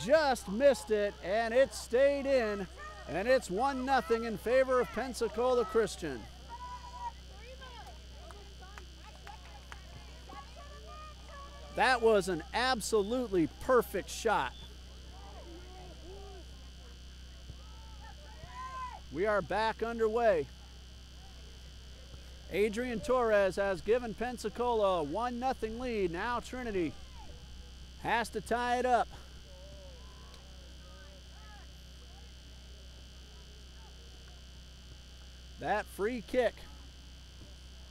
just missed it, and it stayed in, and it's 1-0 in favor of Pensacola Christian. That was an absolutely perfect shot. We are back underway. Adrian Torres has given Pensacola a 1-0 lead. Now Trinity has to tie it up. That free kick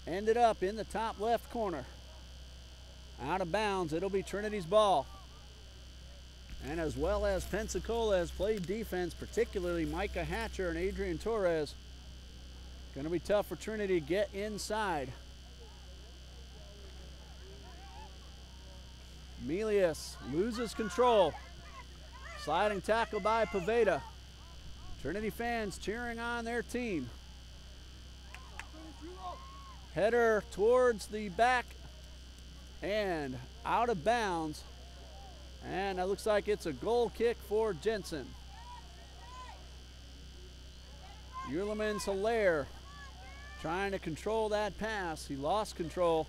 ended up in the top left corner. Out of bounds, it'll be Trinity's ball. And as well as Pensacola has played defense, particularly Micah Hatcher and Adrian Torres, going to be tough for Trinity to get inside. Melius loses control. Sliding tackle by Poveda. Trinity fans cheering on their team. Header towards the back and out of bounds. And it looks like it's a goal kick for Jensen. Uerleman's Hilaire trying to control that pass. He lost control.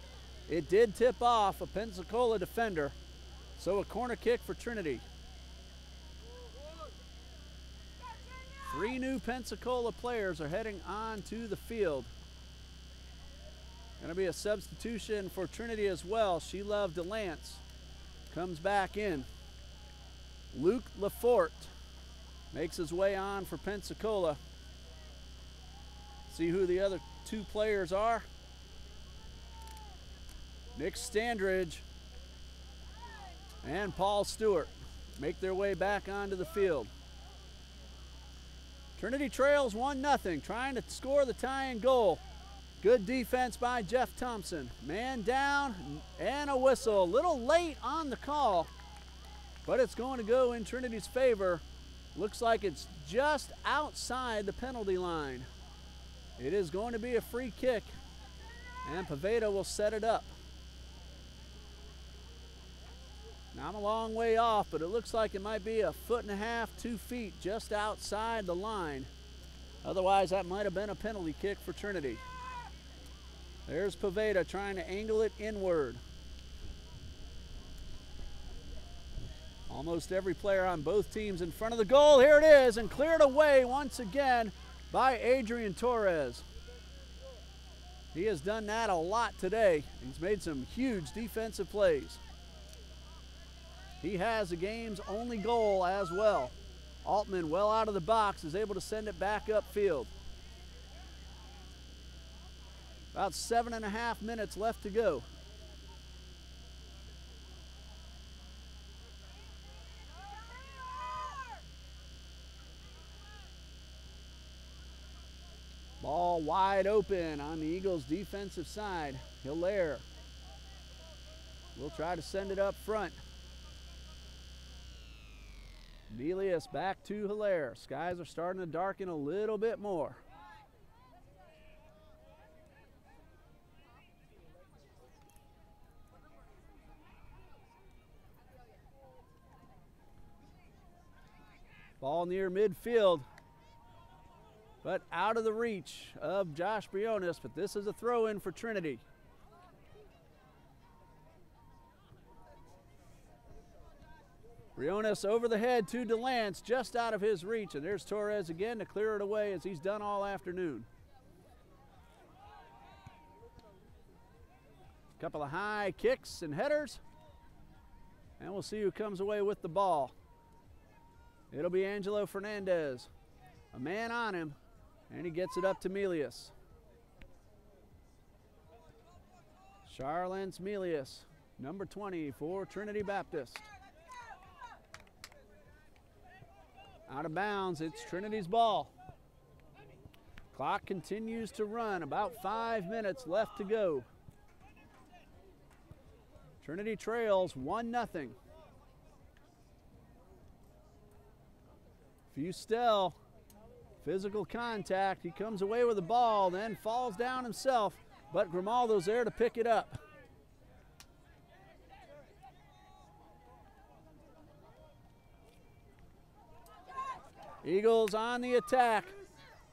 It did tip off a Pensacola defender. So a corner kick for Trinity. 3 new Pensacola players are heading onto the field. Going to be a substitution for Trinity as well. Sheila DeLance comes back in. Luke Lafort makes his way on for Pensacola. See who the other 2 players are. Nick Standridge and Paul Stewart make their way back onto the field. Trinity trails 1-0, trying to score the tying goal. Good defense by Jeff Thompson. Man down and a whistle. A little late on the call, but it's going to go in Trinity's favor. Looks like it's just outside the penalty line. It is going to be a free kick, and Poveda will set it up. Now I'm a long way off, but it looks like it might be 1.5 feet, 2 feet just outside the line. Otherwise, that might have been a penalty kick for Trinity. There's Poveda trying to angle it inward. Almost every player on both teams in front of the goal. Here it is, and cleared away once again by Adrian Torres. He has done that a lot today. He's made some huge defensive plays. He has the game's only goal as well. Altman, well out of the box, is able to send it back upfield. About 7.5 minutes left to go. Ball wide open on the Eagles' defensive side. Hilaire will try to send it up front. Melius back to Hilaire. Skies are starting to darken a little bit more. Ball near midfield, but out of the reach of Josh Briones, but this is a throw-in for Trinity. Briones over the head to DeLance, just out of his reach, and there's Torres again to clear it away as he's done all afternoon. A couple of high kicks and headers, and we'll see who comes away with the ball. It'll be Angelo Fernandez. A man on him, and he gets it up to Melius. Charlance Melius, number 20 for Trinity Baptist. Out of bounds, it's Trinity's ball. Clock continues to run, about 5 minutes left to go. Trinity trails 1-0. Fustel, physical contact. He comes away with the ball, then falls down himself, but Grimaldo's there to pick it up. Eagles on the attack.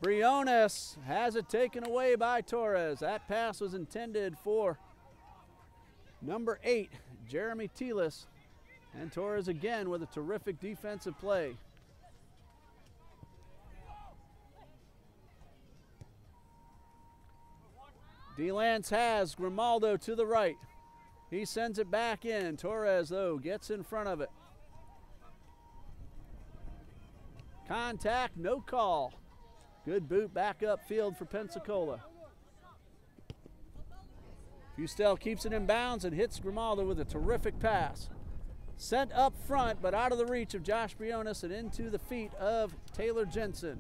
Briones has it taken away by Torres. That pass was intended for number 8, Jeremy Telis. And Torres again with a terrific defensive play. DeLance has Grimaldo to the right. He sends it back in. Torres, though, gets in front of it. Contact, no call. Good boot back upfield for Pensacola. Fustel keeps it in bounds and hits Grimaldo with a terrific pass. Sent up front, but out of the reach of Josh Briones and into the feet of Taylor Jensen.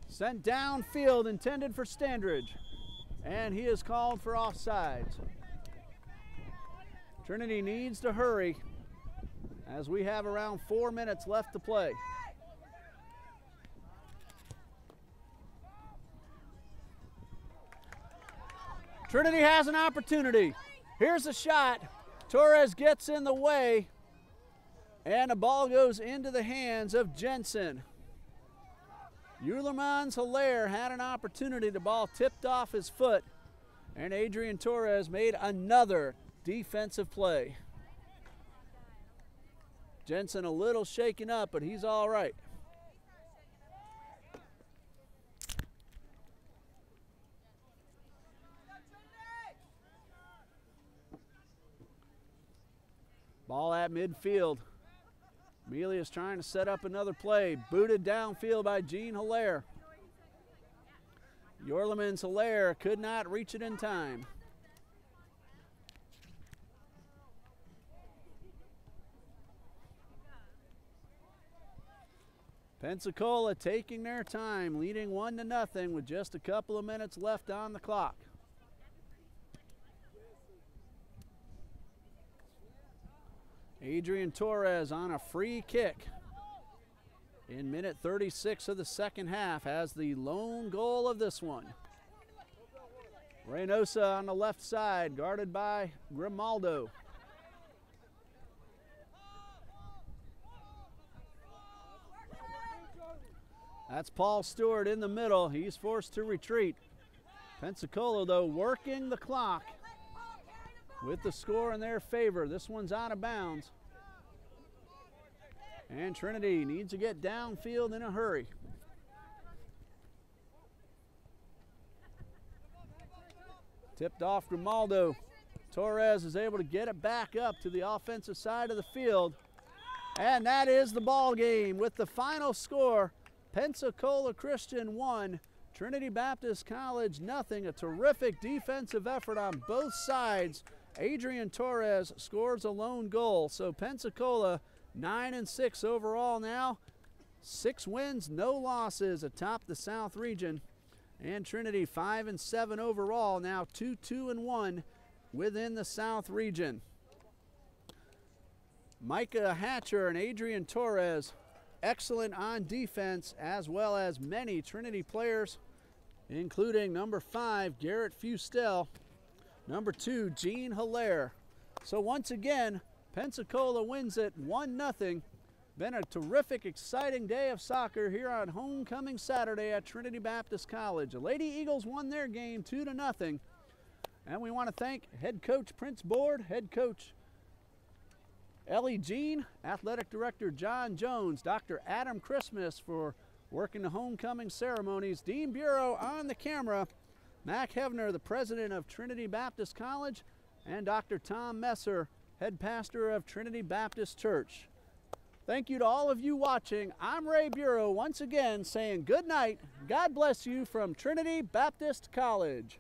Sent downfield, intended for Standridge, and he is called for offsides. Trinity needs to hurry as we have around 4 minutes left to play. Trinity has an opportunity. Here's a shot. Torres gets in the way, and the ball goes into the hands of Jensen. Ulermans Hilaire had an opportunity. The ball tipped off his foot, and Adrian Torres made another defensive play. Jensen a little shaken up, but he's all right. Ball at midfield. Melius trying to set up another play. Booted downfield by Gene Hilaire. Yorleman's Hilaire could not reach it in time. Pensacola taking their time, leading 1-0 with just a couple of minutes left on the clock. Adrian Torres on a free kick in minute 36 of the second half has the lone goal of this one. Reynosa on the left side, guarded by Grimaldo. That's Paul Stewart in the middle. He's forced to retreat. Pensacola, though, working the clock with the score in their favor. This one's out of bounds. And Trinity needs to get downfield in a hurry. Tipped off Grimaldo. Torres is able to get it back up to the offensive side of the field. And that is the ball game with the final score. Pensacola Christian 1, Trinity Baptist College 0. A terrific defensive effort on both sides. Adrian Torres scores a lone goal. So Pensacola 9-6 overall now. 6 wins, no losses atop the South region. And Trinity 5-7 overall, now 2-2-1 within the South region. Micah Hatcher and Adrian Torres, excellent on defense, as well as many Trinity players, including number 5, Garrett Fustel, number 2, Gene Hilaire. So once again, Pensacola wins it 1-0. Been a terrific, exciting day of soccer here on homecoming Saturday at Trinity Baptist College. The Lady Eagles won their game 2-0. And we want to thank head coach Prince Board, head coach Ellie Jean, athletic director John Jones, Dr. Adam Christmas for working the homecoming ceremonies, Dean Bureau on the camera, Mac Hevner, the president of Trinity Baptist College, and Dr. Tom Messer, head pastor of Trinity Baptist Church. Thank you to all of you watching. I'm Ray Bureau once again saying good night. God bless you from Trinity Baptist College.